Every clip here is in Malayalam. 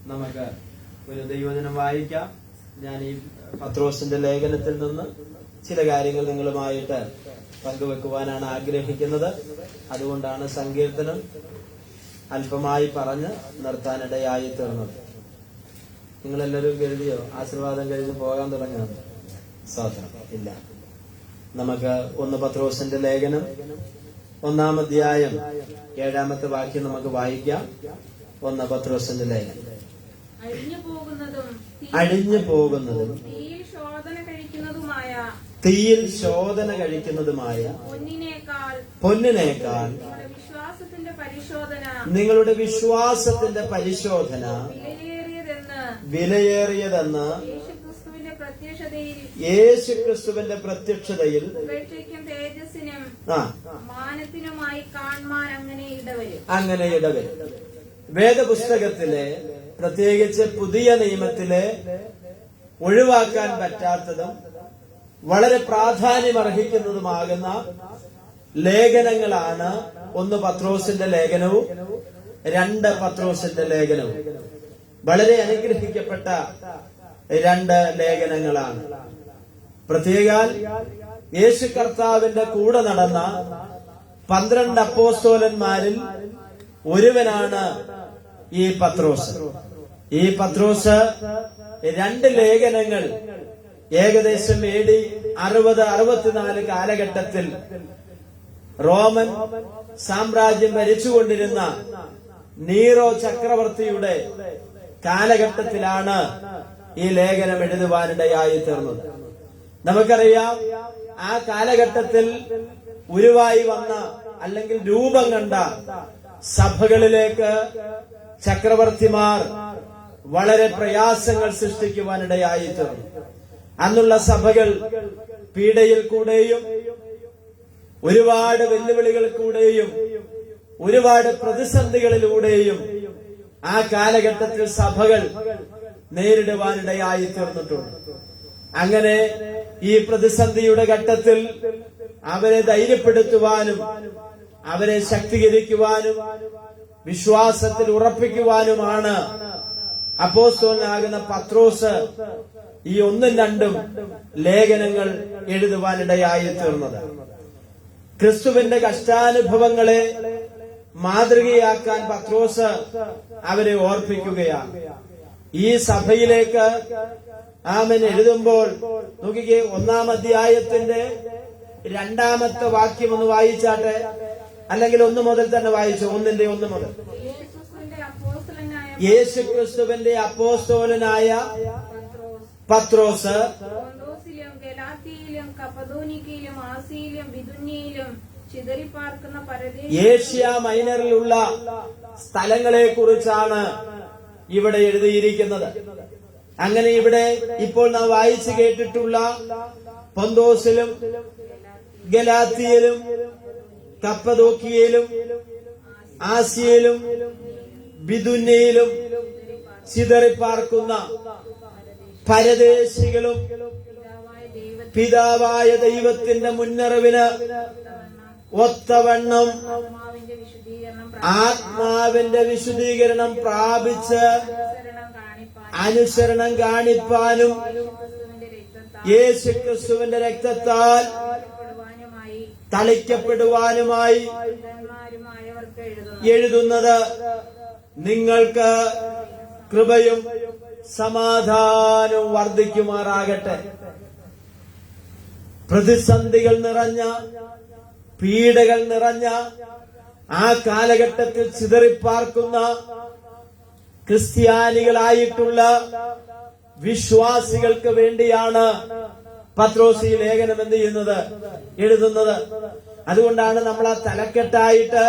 നമുക്ക് ഒരു ദൈവവചനം വായിക്കാം. ഞാൻ ഈ പത്രോസിന്റെ ലേഖനത്തിൽ നിന്ന് ചില കാര്യങ്ങൾ നിങ്ങളുമായിട്ട് പങ്കുവെക്കുവാനാണ് ആഗ്രഹിക്കുന്നത്. അതുകൊണ്ടാണ് സങ്കീർത്തനം അല്പമായി പറഞ്ഞ് നിർത്താനിടയായി തീർന്നത്. നിങ്ങളെല്ലാവരും കരുതിയോ ആശീർവാദം കഴിഞ്ഞ് പോകാൻ തുടങ്ങിയോ? സ്തോത്രം. ഇല്ല. നമുക്ക് 1 പത്രോസിന്റെ ലേഖനം 1-ാം അധ്യായം 7-ാമത്തെ വാക്യം നമുക്ക് വായിക്കാം. 1 പത്രോസിന്റെ ലേഖനം. അഴിഞ്ഞു പോകുന്നതും തീയിൽ ശോധന കഴിക്കുന്നതുമായ പൊന്നിനേക്കാൾ നിങ്ങളുടെ വിശ്വാസത്തിന്റെ പരിശോധന വിലയേറിയതെന്ന് യേശുക്രിസ്തുവിന്റെ പ്രത്യക്ഷതയിൽ അങ്ങനെ ഇടവരും. വേദപുസ്തകത്തിലെ പ്രത്യേകിച്ച് പുതിയ നിയമത്തിലെ ഒഴിവാക്കാൻ പറ്റാത്തതും വളരെ പ്രാധാന്യമർഹിക്കുന്നതുമാകുന്ന ലേഖനങ്ങളാണ് 1 പത്രോസിന്റെ ലേഖനവും 2 പത്രോസിന്റെ ലേഖനവും. വളരെ അനുഗ്രഹിക്കപ്പെട്ട 2 ലേഖനങ്ങളാണ്. പ്രത്യേകാൽ യേശു കർത്താവിന്റെ കൂടെ നടന്ന 12 അപ്പോസ്തലന്മാരിൽ ഒരുവനാണ് ഈ പത്രോസ്. ഈ പത്രോസ് 2 ലേഖനങ്ങൾ ഏകദേശം AD 60-64 കാലഘട്ടത്തിൽ റോമൻ സാമ്രാജ്യം ഭരിച്ചുകൊണ്ടിരുന്ന നീറോ ചക്രവർത്തിയുടെ കാലഘട്ടത്തിലാണ് ഈ ലേഖനം എഴുതുവാനിടയായി തീർന്നത്. നമുക്കറിയാം, ആ കാലഘട്ടത്തിൽ ഉരുവായി വന്ന അല്ലെങ്കിൽ രൂപം കണ്ട സഭകളിലേക്ക് ചക്രവർത്തിമാർ വളരെ പ്രയാസങ്ങൾ സൃഷ്ടിക്കുവാനിടയായി തീർന്നു. അന്നുള്ള സഭകൾ പീഡയിൽ കൂടെയും ഒരുപാട് വെല്ലുവിളികൾ കൂടെയും ഒരുപാട് പ്രതിസന്ധികളിലൂടെയും ആ കാലഘട്ടത്തിൽ സഭകൾ നേരിടുവാനിടയായി തീർന്നിട്ടുണ്ട്. അങ്ങനെ ഈ പ്രതിസന്ധിയുടെ ഘട്ടത്തിൽ അവരെ ധൈര്യപ്പെടുത്തുവാനും അവരെ ശക്തീകരിക്കുവാനും വിശ്വാസത്തിൽ ഉറപ്പിക്കുവാനുമാണ് അപ്പോസ്തലനാകുന്ന പത്രോസ് ഈ 1-2 ലേഖനങ്ങൾ എഴുതുവാനിടയായി തീർന്നത്. ക്രിസ്തുവിന്റെ കഷ്ടാനുഭവങ്ങളെ മാതൃകയാക്കാൻ പത്രോസ് അവരെ ഓർപ്പിക്കുകയാണ്. ഈ സഭയിലേക്ക് ആമൻ എഴുതുമ്പോൾ നോക്കിക്കേ, 1-ാം അധ്യായത്തിന്റെ 2-ാമത്തെ വാക്യം ഒന്ന് വായിച്ചാട്ടെ, അല്ലെങ്കിൽ 1 മുതൽ തന്നെ വായിച്ചു. 1-ന്റെ 1 മുതൽ. യേശുക്രിസ്തുവിന്റെ അപ്പോസ്തലനായ പത്രോസ് ഏഷ്യ മൈനറിലുള്ള സ്ഥലങ്ങളെ കുറിച്ചാണ് ഇവിടെ എഴുതിയിരിക്കുന്നത്. അങ്ങനെ ഇവിടെ ഇപ്പോൾ നാം വായിച്ചു കേട്ടിട്ടുള്ള പൊന്തോസിലും ഗലാത്തിയയിലും കപ്പദോക്കിയയിലും ആസിയയിലും ബിദുന്യയിലും ചിതറിപ്പാർക്കുന്ന പരദേശികളും പിതാവായ ദൈവത്തിന്റെ മുന്നറിവിന് ഒത്തവണ്ണം ആത്മാവിന്റെ വിശുദ്ധീകരണം പ്രാപിച്ച് അനുസരണം കാണിപ്പാനും യേശുക്രിസ്തുവിന്റെ രക്തത്താൽ തളിക്കപ്പെടുവാനുമായി എഴുതുന്നത് നിങ്ങൾക്ക് കൃപയും സമാധാനവും വർദ്ധിക്കുമാറാകട്ടെ. പ്രതിസന്ധികൾ നിറഞ്ഞ, പീഡകൾ നിറഞ്ഞ ആ കാലഘട്ടത്തിൽ ചിതറിപ്പാർക്കുന്ന ക്രിസ്ത്യാനികളായിട്ടുള്ള വിശ്വാസികൾക്ക് വേണ്ടിയാണ് പത്രോസ് ഈ ലേഖനം എന്ത് ചെയ്യുന്നത്, എഴുതുന്നത്. അതുകൊണ്ടാണ് നമ്മൾ ആ തലക്കെട്ടായിട്ട്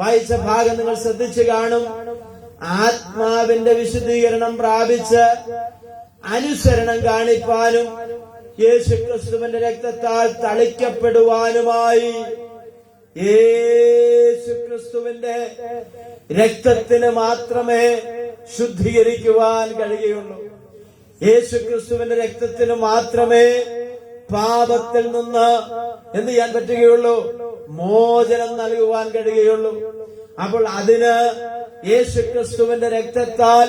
വായിച്ച ഭാഗം നിങ്ങൾ ശ്രദ്ധിച്ചു കാണും. ആത്മാവിന്റെ വിശുദ്ധീകരണം പ്രാപിച്ച് അനുസരണം കാണിപ്പാനും യേശുക്രിസ്തുവിന്റെ രക്തത്താൽ തളിക്കപ്പെടുവാനുമായി. യേശുക്രിസ്തുവിന്റെ രക്തത്തിന് മാത്രമേ ശുദ്ധീകരിക്കുവാൻ കഴിയുകയുള്ളൂ. യേശുക്രിസ്തുവിന്റെ രക്തത്തിന് മാത്രമേ പാപത്തിൽ നിന്ന് എന്ത് ചെയ്യാൻ പറ്റുകയുള്ളൂ, മോചനം നൽകുവാൻ കഴിയുകയുള്ളൂ. അപ്പോൾ അതിന് യേശുക്രിസ്തുവിന്റെ രക്തത്താൽ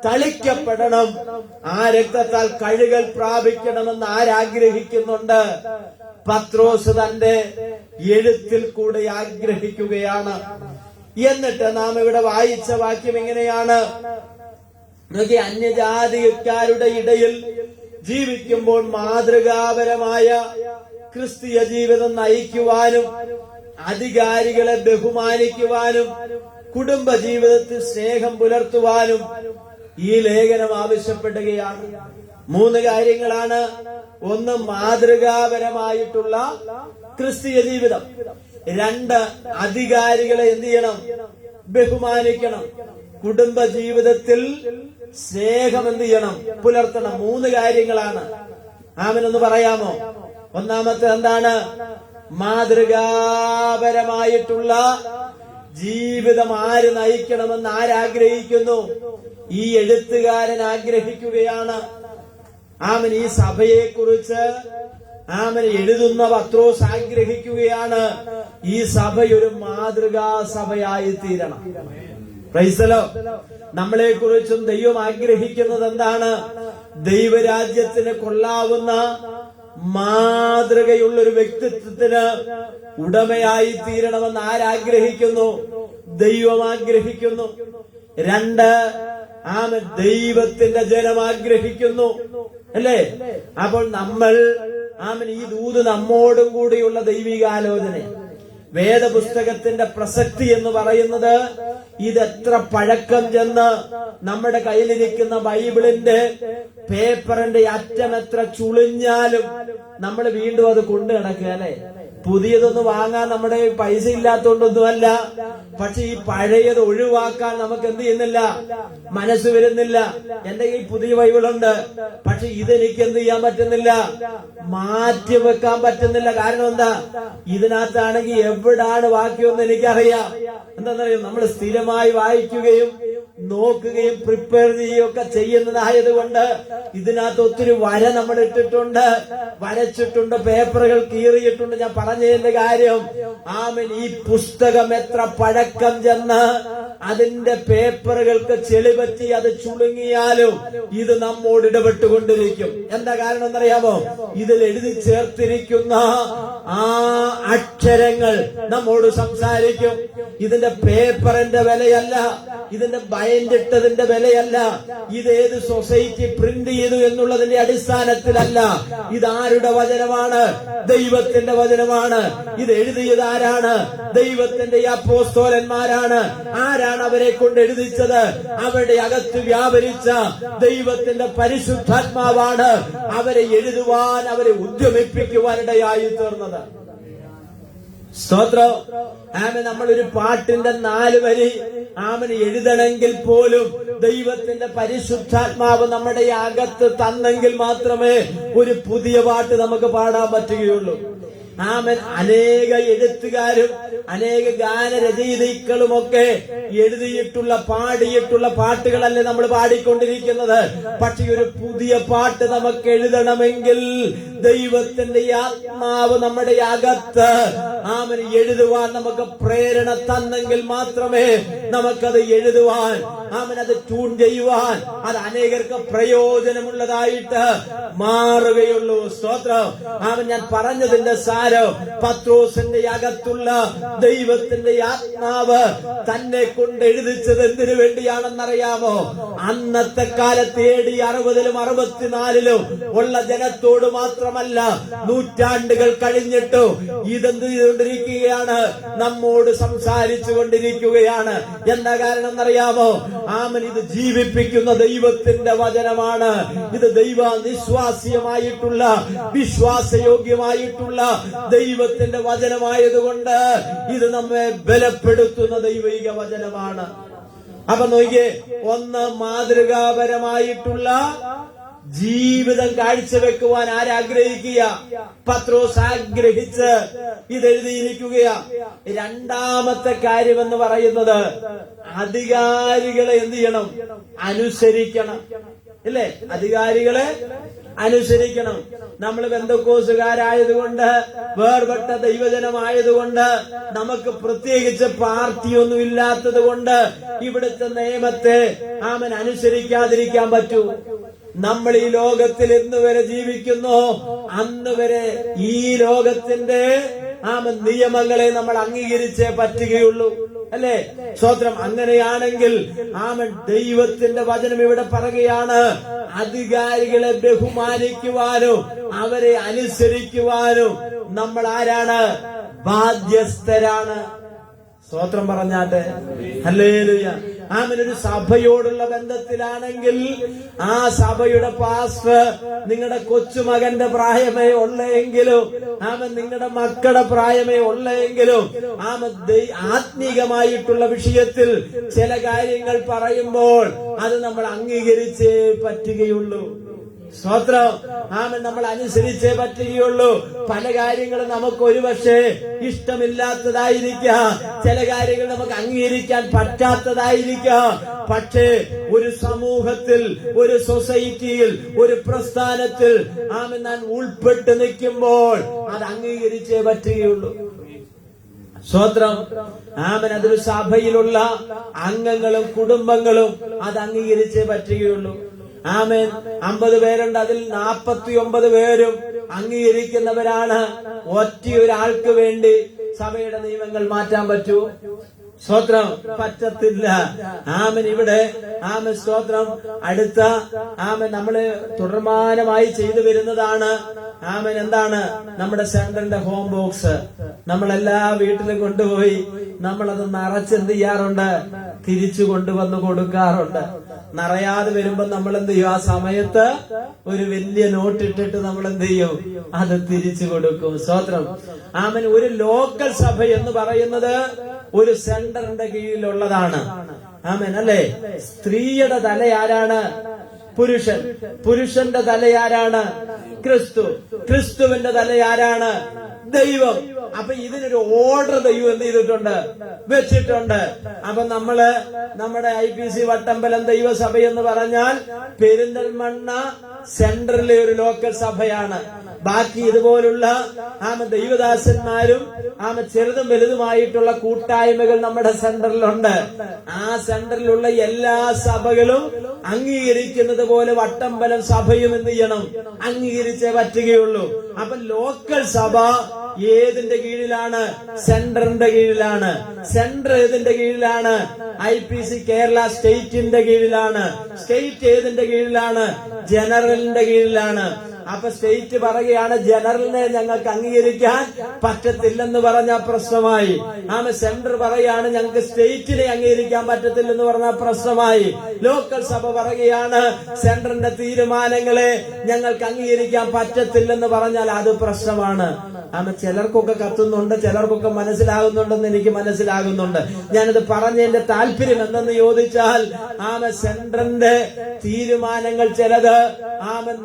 തളിക്കപ്പെടണം. ആ രക്തത്താൽ കഴുകൽ പ്രാപിക്കണമെന്ന് ആരാഗ്രഹിക്കുന്നുണ്ട്? പത്രോസ് തന്റെ എഴുത്തിൽ കൂടെ ആഗ്രഹിക്കുകയാണ്. എന്നിട്ട് നാം ഇവിടെ വായിച്ച വാക്യം ഇങ്ങനെയാണ്: അന്യജാതിക്കാരുടെ ഇടയിൽ ജീവിക്കുമ്പോൾ മാതൃകാപരമായ ക്രിസ്തീയ ജീവിതം നയിക്കുവാനും അധികാരികളെ ബഹുമാനിക്കുവാനും കുടുംബ ജീവിതത്തിൽ സ്നേഹം പുലർത്തുവാനും ഈ ലേഖനം ആവശ്യപ്പെടുകയാണ്. 3 കാര്യങ്ങളാണ്. ഒന്ന്, മാതൃകാപരമായിട്ടുള്ള ക്രിസ്തീയ ജീവിതം. 2, അധികാരികളെ എന്ത് ചെയ്യണം? ബഹുമാനിക്കണം. കുടുംബ ജീവിതത്തിൽ സ്നേഹം എന്ത് ചെയ്യണം? പുലർത്തണം. 3 കാര്യങ്ങളാണ്. ആമേനൊന്ന് പറയാമോ? ഒന്നാമത്തെ എന്താണ്? മാതൃകാപരമായിട്ടുള്ള ജീവിതം ആര് നയിക്കണമെന്ന് ആരാഗ്രഹിക്കുന്നു? ഈ എഴുത്തുകാരൻ ആഗ്രഹിക്കുകയാണ്. ആമൻ ഈ സഭയെ കുറിച്ച് എഴുതുന്ന പത്രോസ് ആഗ്രഹിക്കുകയാണ്. ഈ സഭയൊരു മാതൃകാ സഭയായി തീരണം. പ്രൈസലോ. നമ്മളെ കുറിച്ചും ദൈവം ആഗ്രഹിക്കുന്നത് എന്താണ്? ദൈവരാജ്യത്തിന് കൊള്ളാവുന്ന മാതൃകയുള്ളൊരു വ്യക്തിത്വത്തിന് ഉടമയായി തീരണമെന്ന് ആരാഗ്രഹിക്കുന്നു? ദൈവം ആഗ്രഹിക്കുന്നു. 2, ദൈവത്തിന്റെ ജനം ആഗ്രഹിക്കുന്നു. അല്ലേ? അപ്പോൾ നമ്മൾ ഈ ദൂത് നമ്മോടും കൂടിയുള്ള ദൈവികാലോചന, വേദപുസ്തകത്തിന്റെ പ്രസക്തി എന്ന് പറയുന്നത് ഇതെത്ര പഴക്കം ചെന്ന് നമ്മുടെ കയ്യിലിരിക്കുന്ന ബൈബിളിന്റെ പേപ്പറിന്റെ അറ്റം എത്ര ചുളിഞ്ഞാലും നമ്മൾ വീണ്ടും അത് കൊണ്ടു നടക്കുക. അല്ലെ? പുതിയതൊന്ന് വാങ്ങാൻ നമ്മുടെ പൈസ ഇല്ലാത്തോണ്ടൊന്നുമല്ല. പക്ഷെ ഈ പഴയത് ഒഴിവാക്കാൻ നമുക്ക് എന്ത് ചെയ്യുന്നില്ല? മനസ്സ് വരുന്നില്ല. എന്റെ കയ്യിൽ പുതിയ ബൈബിളുണ്ട്, പക്ഷെ ഇതെനിക്ക് എന്ത് ചെയ്യാൻ പറ്റുന്നില്ല? മാറ്റി വെക്കാൻ പറ്റുന്നില്ല. കാരണം എന്താ? ഇതിനകത്താണെങ്കിൽ എവിടാണ് വാക്യമെന്ന് എനിക്കറിയാം. എന്താണെന്നറിയാം? നമ്മൾ സ്ഥിരമായി വായിക്കുകയും നോക്കുകയും പ്രിപ്പയർ ചെയ്യുകയൊക്കെ ചെയ്യുന്നതായതുകൊണ്ട് ഇതിനകത്ത് ഒത്തിരി വര നമ്മൾ ഇട്ടിട്ടുണ്ട്, വരച്ചിട്ടുണ്ട്, പേപ്പറുകൾ കീറിയിട്ടുണ്ട്. ഞാൻ പറഞ്ഞതിന്റെ കാര്യം, ഈ പുസ്തകം എത്ര പഴക്കം ചെന്ന് അതിന്റെ പേപ്പറുകൾക്ക് ചെളിപറ്റി അത് ചുളുങ്ങിയാലും ഇത് നമ്മോട് ഇടപെട്ടുകൊണ്ടിരിക്കും. എന്താ കാരണം എന്നറിയാമോ? ഇതിൽ എഴുതി ചേർത്തിരിക്കുന്ന ആ അക്ഷരങ്ങൾ നമ്മോട് സംസാരിക്കും. ഇതിന്റെ പേപ്പറിന്റെ വിലയല്ല, ഇതിന്റെ ബയൻഡിട്ടതിന്റെ വിലയല്ല, ഇതേത് സൊസൈറ്റി പ്രിന്റ് ചെയ്തു എന്നുള്ളതിന്റെ അടിസ്ഥാനത്തിലല്ല. ഇതാരുടെ വചനമാണ്? ദൈവത്തിന്റെ വചനമാണ്. ഇത് എഴുതിയത് ആരാണ്? ദൈവത്തിന്റെ അപ്പോസ്തലന്മാരാണ്. ആരാണ് അവരെ കൊണ്ട് എഴുതിച്ചത്? അവരുടെ അകത്ത് വ്യാപരിച്ച ദൈവത്തിന്റെ പരിശുദ്ധാത്മാവാണ് അവരെ എഴുതുവാൻ, അവരെ ഉദ്യമിപ്പിക്കുവാനിടയായി തീർന്നത്. സ്തോത്രം. നമ്മളൊരു പാട്ടിന്റെ 4 വരി എഴുതണമെങ്കിൽ പോലും ദൈവത്തിന്റെ പരിശുദ്ധാത്മാവ് നമ്മുടെ അകത്ത് തന്നെങ്കിൽ മാത്രമേ ഒരു പുതിയ പാട്ട് നമുക്ക് പാടാൻ പറ്റുകയുള്ളൂ. അനേക എഴുത്തുകാരും അനേക ഗാനരചയിതാക്കളുമൊക്കെ എഴുതിയിട്ടുള്ള പാടിയിട്ടുള്ള പാട്ടുകളല്ലേ നമ്മൾ പാടിക്കൊണ്ടിരിക്കുന്നത്. പക്ഷെ ഒരു പുതിയ പാട്ട് നമുക്ക് എഴുതണമെങ്കിൽ ദൈവത്തിന്റെ ആത്മാവ് നമ്മുടെ അകത്ത് എഴുതുവാൻ നമുക്ക് പ്രേരണ തന്നെങ്കിൽ മാത്രമേ നമുക്കത് എഴുതുവാൻ, അത് ട്യൂൺ ചെയ്യുവാൻ, അത് അനേകർക്ക് പ്രയോജനമുള്ളതായിട്ട് മാറുകയുള്ളൂ. സ്തോത്രം. ഞാൻ പറഞ്ഞതിന്റെ പത്രോസിന്റെ അകത്തുള്ള ദൈവത്തിന്റെ ആത്മാവ് തന്നെ കൊണ്ട് എഴുതിച്ചത് എന്തിനു വേണ്ടിയാണെന്നറിയാമോ? അന്നത്തെ കാലത്ത് AD 60-ലും 64-ലും ഉള്ള ജനത്തോട് മാത്രമല്ല, നൂറ്റാണ്ടുകൾ കഴിഞ്ഞിട്ടു ഇതെന്ത് ചെയ്തുകൊണ്ടിരിക്കുകയാണ്? നമ്മോട് സംസാരിച്ചു കൊണ്ടിരിക്കുകയാണ്. എന്താ കാരണം എന്നറിയാമോ? ഇത് ജീവിപ്പിക്കുന്ന ദൈവത്തിന്റെ വചനമാണ്. ഇത് ദൈവ നിശ്വാസ്യമായിട്ടുള്ള, വിശ്വാസയോഗ്യമായിട്ടുള്ള ദൈവത്തിന്റെ വചനമായതുകൊണ്ട് ഇത് നമ്മെ ബലപ്പെടുത്തുന്ന ദൈവിക വചനമാണ്. അപ്പൊ നോക്കിയേ, 1, മാതൃകാപരമായിട്ടുള്ള ജീവിതം കാഴ്ചവെക്കുവാൻ ആരാഗ്രഹിക്കുക? പത്രോസ് ആഗ്രഹിച്ച് ഇതെഴുതിയിരിക്കുകയാ. 2ാമത്തെ കാര്യം എന്ന് പറയുന്നത് അധികാരികളെ എന്ത് ചെയ്യണം? അനുസരിക്കണം. ഇല്ലേ? അധികാരികളെ അനുസരിക്കണം. നമ്മൾ പെന്തക്കോസുകാരായതുകൊണ്ട്, വേർപെട്ട ദൈവജനമായതുകൊണ്ട്, നമുക്ക് പ്രത്യേകിച്ച് പാർട്ടിയൊന്നും ഇല്ലാത്തത് കൊണ്ട് ഇവിടുത്തെ നിയമത്തെ ആമൻ അനുസരിക്കാതിരിക്കാൻ പറ്റൂ? നമ്മൾ ഈ ലോകത്തിൽ എന്ന് വരെ ജീവിക്കുന്നു, അന്ന് വരെ ഈ ലോകത്തിന്റെ നിയമങ്ങളെ നമ്മൾ അംഗീകരിച്ചേ പറ്റുകയുള്ളൂ. അല്ലേ? സ്തോത്രം. അങ്ങനെയാണെങ്കിൽ ദൈവത്തിന്റെ വചനം ഇവിടെ പറയുകയാണ്, അധികാരികളെ ബഹുമാനിക്കുവാനും അവരെ അനുസരിക്കുവാനും നമ്മൾ ആരാണ്? ബാധ്യസ്ഥരാണ്. സ്തോത്രം പറഞ്ഞാട്ടെ. ഹല്ലേലൂയ. ഒരു സഭയോടുള്ള ബന്ധത്തിലാണെങ്കിൽ ആ സഭയുടെ പാസ്റ്റർ നിങ്ങളുടെ കൊച്ചുമകന്റെ പ്രായമേ ഉള്ളെങ്കിലും, നിങ്ങളുടെ മക്കളുടെ പ്രായമേ ഉള്ളെങ്കിലും, ആത്മീകമായിട്ടുള്ള വിഷയത്തിൽ ചില കാര്യങ്ങൾ പറയുമ്പോൾ അത് നമ്മൾ അംഗീകരിച്ചേ പറ്റുകയുള്ളൂ. സ്തോത്രം. നമ്മൾ അനുസരിച്ചേ പറ്റുകയുള്ളൂ. പല കാര്യങ്ങളും നമുക്ക് ഒരുപക്ഷെ ഇഷ്ടമില്ലാത്തതായിരിക്കാം, ചില കാര്യങ്ങൾ നമുക്ക് അംഗീകരിക്കാൻ പറ്റാത്തതായിരിക്കാം. പക്ഷേ ഒരു സമൂഹത്തിൽ, ഒരു സൊസൈറ്റിയിൽ, ഒരു പ്രസ്ഥാനത്തിൽ ഞാൻ ഉൾപ്പെട്ട് നിൽക്കുമ്പോൾ അത് അംഗീകരിച്ചേ പറ്റുകയുള്ളൂ. സ്തോത്രം. അതൊരു സഭയിലുള്ള അംഗങ്ങളും കുടുംബങ്ങളും അത് അംഗീകരിച്ചേ പറ്റുകയുള്ളൂ. 50 പേരുണ്ട്, അതിൽ 49 പേരും അംഗീകരിക്കുന്നവരാണ്. ഒറ്റയൊരാൾക്ക് വേണ്ടി സഭയുടെ നിയമങ്ങൾ മാറ്റാൻ പറ്റൂ? സ്തോത്രം. പറ്റത്തില്ല. ഇവിടെ സ്തോത്രം. അടുത്ത നമ്മള് തുടർമാനമായി ചെയ്തു വരുന്നതാണ് എന്താണ്? നമ്മുടെ സെന്ററിന്റെ ഹോം ബോക്സ് നമ്മളെല്ലാ വീട്ടിലും കൊണ്ടുപോയി നമ്മളത് നിറച്ചെന്ത് ചെയ്യാറുണ്ട്? തിരിച്ചു കൊണ്ടുവന്ന് കൊടുക്കാറുണ്ട്. നിറയാതെ വരുമ്പോ നമ്മൾ എന്ത് ചെയ്യും? ആ സമയത്ത് ഒരു വലിയ നോട്ടിട്ടിട്ട് നമ്മൾ എന്ത് ചെയ്യും? അത് തിരിച്ചു കൊടുക്കും. സ്തോത്രം. ഒരു ലോക്കൽ സഭ എന്ന് പറയുന്നത് ഒരു സെന്ററിന്റെ കീഴിലുള്ളതാണ്. അല്ലേ? സ്ത്രീയുടെ തല ആരാണ്? പുരുഷൻ. പുരുഷന്റെ തല ആരാണ്? ക്രിസ്തു. ക്രിസ്തുവിന്റെ തല ആരാണ്? ദൈവം. അപ്പൊ ഇതിനൊരു ഓർഡർ ദൈവം എന്ത് ചെയ്തിട്ടുണ്ട്? വെച്ചിട്ടുണ്ട്. അപ്പൊ നമ്മുടെ IPC വട്ടമ്പലം ദൈവസഭ എന്ന് പറഞ്ഞാൽ പെരിന്തൽമണ്ണ സെൻട്രലിലെ ഒരു ലോക്കൽ സഭയാണ്. ബാക്കി ഇതുപോലുള്ള ദൈവദാസന്മാരും ചെറുതും വലുതുമായിട്ടുള്ള കൂട്ടായ്മകൾ നമ്മുടെ സെന്ററിലുണ്ട്. ആ സെന്ററിലുള്ള എല്ലാ സഭകളും അംഗീകരിക്കുന്നത് പോലെ വട്ടമ്പലം സഭയും എന്ത് ചെയ്യണം? അംഗീകരിച്ചേ പറ്റുകയുള്ളൂ. അപ്പൊ ലോക്കൽ സഭ ഏതിന്റെ കീഴിലാണ്? സെന്ററിന്റെ കീഴിലാണ്. സെന്റർ ഏതിന്റെ കീഴിലാണ്? IPC കേരള സ്റ്റേറ്റിന്റെ കീഴിലാണ്. സ്റ്റേറ്റ് ഏതിന്റെ കീഴിലാണ്? ജനറലിന്റെ കീഴിലാണ്. അപ്പൊ സ്റ്റേറ്റ് പറയുകയാണ് ജനറലിനെ ഞങ്ങൾക്ക് അംഗീകരിക്കാൻ പറ്റത്തില്ലെന്ന് പറഞ്ഞ പ്രശ്നമായി. സെന്റർ പറയാണ് ഞങ്ങൾക്ക് സ്റ്റേറ്റിനെ അംഗീകരിക്കാൻ പറ്റത്തില്ലെന്ന് പറഞ്ഞ പ്രശ്നമായി. ലോക്കൽ സഭ പറയുകയാണ് സെന്ററിന്റെ തീരുമാനങ്ങളെ ഞങ്ങൾക്ക് അംഗീകരിക്കാൻ പറ്റത്തില്ലെന്ന് പറഞ്ഞാൽ അത് പ്രശ്നമാണ്. ചിലർക്കൊക്കെ കത്തുന്നുണ്ട്, ചിലർക്കൊക്കെ മനസ്സിലാകുന്നുണ്ടെന്ന് എനിക്ക് മനസ്സിലാകുന്നുണ്ട്. ഞാനിത് പറഞ്ഞതിന്റെ താല്പര്യം എന്തെന്ന് ചോദിച്ചാൽ സെന്ററിന്റെ തീരുമാനങ്ങൾ ചിലത്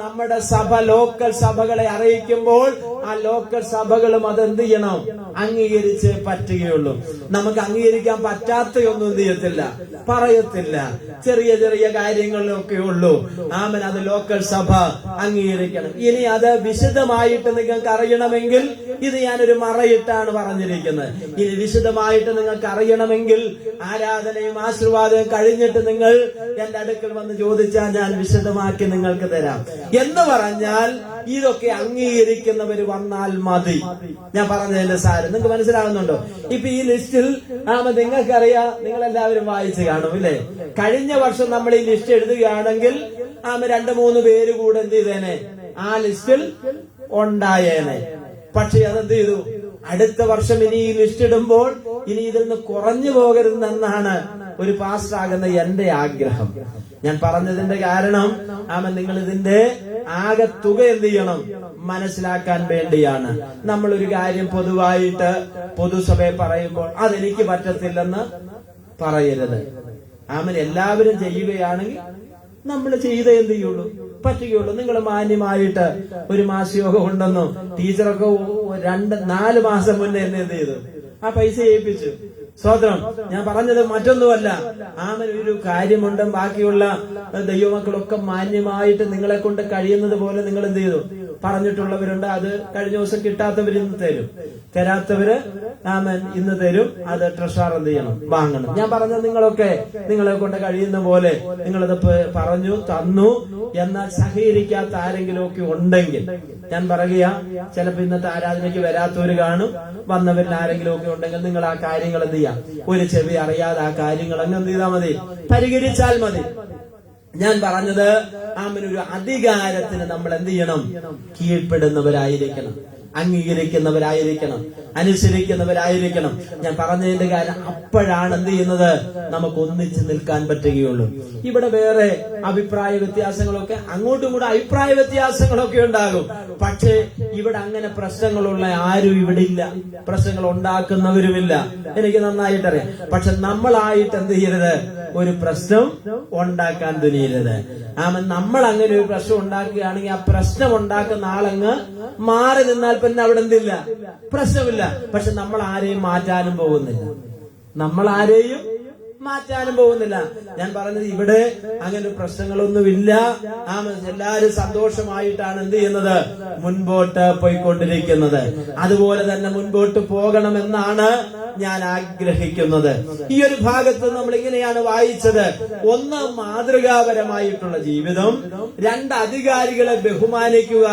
നമ്മുടെ സഭ ലോക്കൽ സഭകളെ അറിയിക്കുമ്പോൾ ആ ലോക്കൽ സഭകളും അതെന്ത് ചെയ്യണം? അംഗീകരിച്ച് പറ്റുകയുള്ളൂ. നമുക്ക് അംഗീകരിക്കാൻ പറ്റാത്തയൊന്നും എന്ത് ചെയ്യത്തില്ല, പറയത്തില്ല. ചെറിയ ചെറിയ കാര്യങ്ങളിലൊക്കെ ഉള്ളൂ. അത് ലോക്കൽ സഭ അംഗീകരിക്കണം. ഇനി അത് വിശദമായിട്ട് നിങ്ങൾക്ക് അറിയണമെങ്കിൽ ഇത് ഞാനൊരു മറയിട്ടാണ് പറഞ്ഞിരിക്കുന്നത്. ഇനി വിശദമായിട്ട് നിങ്ങൾക്ക് അറിയണമെങ്കിൽ ആരാധനയും ആശീർവാദവും കഴിഞ്ഞിട്ട് നിങ്ങൾ എന്റെ അടുക്കൽ വന്ന് ചോദിച്ചാൽ ഞാൻ വിശദമാക്കി നിങ്ങൾക്ക് തരാം. എന്ന് പറഞ്ഞാൽ ഇതൊക്കെ അംഗീകരിക്കുന്നവര് വന്നാൽ മതി. ഞാൻ പറഞ്ഞതിന്റെ സാരം നിങ്ങൾക്ക് മനസ്സിലാകുന്നുണ്ടോ? ഇപ്പൊ ഈ ലിസ്റ്റിൽ നിങ്ങൾക്കറിയാം, നിങ്ങളെല്ലാവരും വായിച്ചു കാണും ഇല്ലേ? കഴിഞ്ഞ വർഷം നമ്മൾ ഈ ലിസ്റ്റ് എഴുതുകയാണെങ്കിൽ 2-3 പേര് കൂടെ എന്ത് ചെയ്തേനെ? ആ ലിസ്റ്റിൽ ഉണ്ടായേനെ. പക്ഷെ അതെന്ത് ചെയ്തു? അടുത്ത വർഷം ഇനി ഈ ലിസ്റ്റ് ഇടുമ്പോൾ ഇനി ഇതിൽ നിന്ന് കുറഞ്ഞു പോകരുതെന്നാണ് ഒരു പാസ്റ്റർ ആകുന്ന എന്റെ ആഗ്രഹം. ഞാൻ പറഞ്ഞതിന്റെ കാരണം നിങ്ങൾ ഇതിന്റെ ആകെ തുക എന്ത് ചെയ്യണം? മനസ്സിലാക്കാൻ വേണ്ടിയാണ്. നമ്മളൊരു കാര്യം പൊതുവായിട്ട് പൊതുസഭയെ പറയുമ്പോൾ അതെനിക്ക് പറ്റത്തില്ലെന്ന് പറയരുത്. എല്ലാവരും ചെയ്യുകയാണെങ്കിൽ നമ്മൾ ചെയ്തേ എന്ത് ചെയ്യുള്ളൂ? പറ്റുകയുള്ളൂ. നിങ്ങൾ മാന്യമായിട്ട് ഒരു മാസയോഗം ഉണ്ടെന്നോ ടീച്ചറൊക്കെ 2-4 മാസം മുന്നേ എന്നെ എന്ത് ചെയ്തു? ആ പൈസ ഏൽപ്പിച്ചു. സ്തോത്രം. ഞാൻ പറഞ്ഞത് മറ്റൊന്നുമല്ല. ഒരു കാര്യമുണ്ട്. ബാക്കിയുള്ള ദൈവമക്കളൊക്കെ മാന്യമായിട്ട് നിങ്ങളെ കൊണ്ട് കഴിയുന്നത് പോലെ നിങ്ങൾ എന്ത് ചെയ്തു? പറഞ്ഞിട്ടുള്ളവരുണ്ട്. അത് കഴിഞ്ഞ ദിവസം കിട്ടാത്തവർ ഇന്ന് തരും, തരാത്തവര് ഇന്ന് തരും. അത് ട്രഷറർ എന്ത് ചെയ്യണം? വാങ്ങണം. ഞാൻ പറഞ്ഞ നിങ്ങളെ കൊണ്ട് കഴിയുന്ന പോലെ നിങ്ങളത് പറഞ്ഞു തന്നു. എന്നാൽ സഹകരിക്കാത്ത ആരെങ്കിലും ഒക്കെ ഉണ്ടെങ്കിൽ ഞാൻ പറയുക, ചിലപ്പോ ഇന്നത്തെ ആരാധനയ്ക്ക് വരാത്തവര് കാണും, വന്നവരിൽ ആരെങ്കിലും ഒക്കെ ഉണ്ടെങ്കിൽ നിങ്ങൾ ആ കാര്യങ്ങൾ എന്ത് ചെയ്യാം, ഒരു ചെവി അറിയാതെ ആ കാര്യങ്ങൾ അങ്ങ് എന്ത് ചെയ്താൽ മതി, പരിഹരിച്ചാൽ മതി. ഞാൻ പറഞ്ഞത് ഒരു അധികാരത്തിന് നമ്മൾ എന്ത് ചെയ്യണം? കീഴ്പ്പെടുന്നവരായിരിക്കണം, അംഗീകരിക്കുന്നവരായിരിക്കണം, അനുസരിക്കുന്നവരായിരിക്കണം. ഞാൻ പറഞ്ഞതിന്റെ കാര്യം അപ്പോഴാണ് എന്ത് ചെയ്യുന്നത്, നമുക്ക് ഒന്നിച്ച് നിൽക്കാൻ പറ്റുകയുള്ളൂ. ഇവിടെ വേറെ അഭിപ്രായ വ്യത്യാസങ്ങളൊക്കെ, അങ്ങോട്ടും കൂടെ അഭിപ്രായ വ്യത്യാസങ്ങളൊക്കെ ഉണ്ടാകും. പക്ഷേ ഇവിടെ അങ്ങനെ പ്രശ്നങ്ങളുള്ള ആരും ഇവിടെ ഇല്ല, പ്രശ്നങ്ങൾ ഉണ്ടാക്കുന്നവരുമില്ല. എനിക്ക് നന്നായിട്ടറിയാം. പക്ഷെ നമ്മളായിട്ട് എന്ത് ചെയ്യരുത്, ഒരു പ്രശ്നം ഉണ്ടാക്കാൻ തുനിയരുത്. നമ്മൾ അങ്ങനെ ഒരു പ്രശ്നം ഉണ്ടാക്കുകയാണെങ്കിൽ ആ പ്രശ്നം ഉണ്ടാക്കുന്ന ആളങ്ങ് മാറി നിന്നാൽ പിന്നെ അവിടെ എന്തില്ല, പ്രശ്നമില്ല. പക്ഷെ നമ്മൾ ആരെയും മാറ്റാനും പോകുന്നില്ല, ഞാൻ പറഞ്ഞത് ഇവിടെ അങ്ങനെ പ്രശ്നങ്ങളൊന്നുമില്ല. എല്ലാരും സന്തോഷമായിട്ടാണ് എന്ത് ചെയ്യുന്നത്, മുൻപോട്ട് പോയിക്കൊണ്ടിരിക്കുന്നത്. അതുപോലെ തന്നെ മുൻപോട്ട് പോകണമെന്നാണ് ഞാൻ ആഗ്രഹിക്കുന്നത്. ഈ ഒരു ഭാഗത്ത് നമ്മൾ ഇങ്ങനെയാണ് വായിച്ചത്: ഒന്ന്, മാതൃകാപരമായിട്ടുള്ള ജീവിതം; രണ്ട്, അധികാരികളെ ബഹുമാനിക്കുക,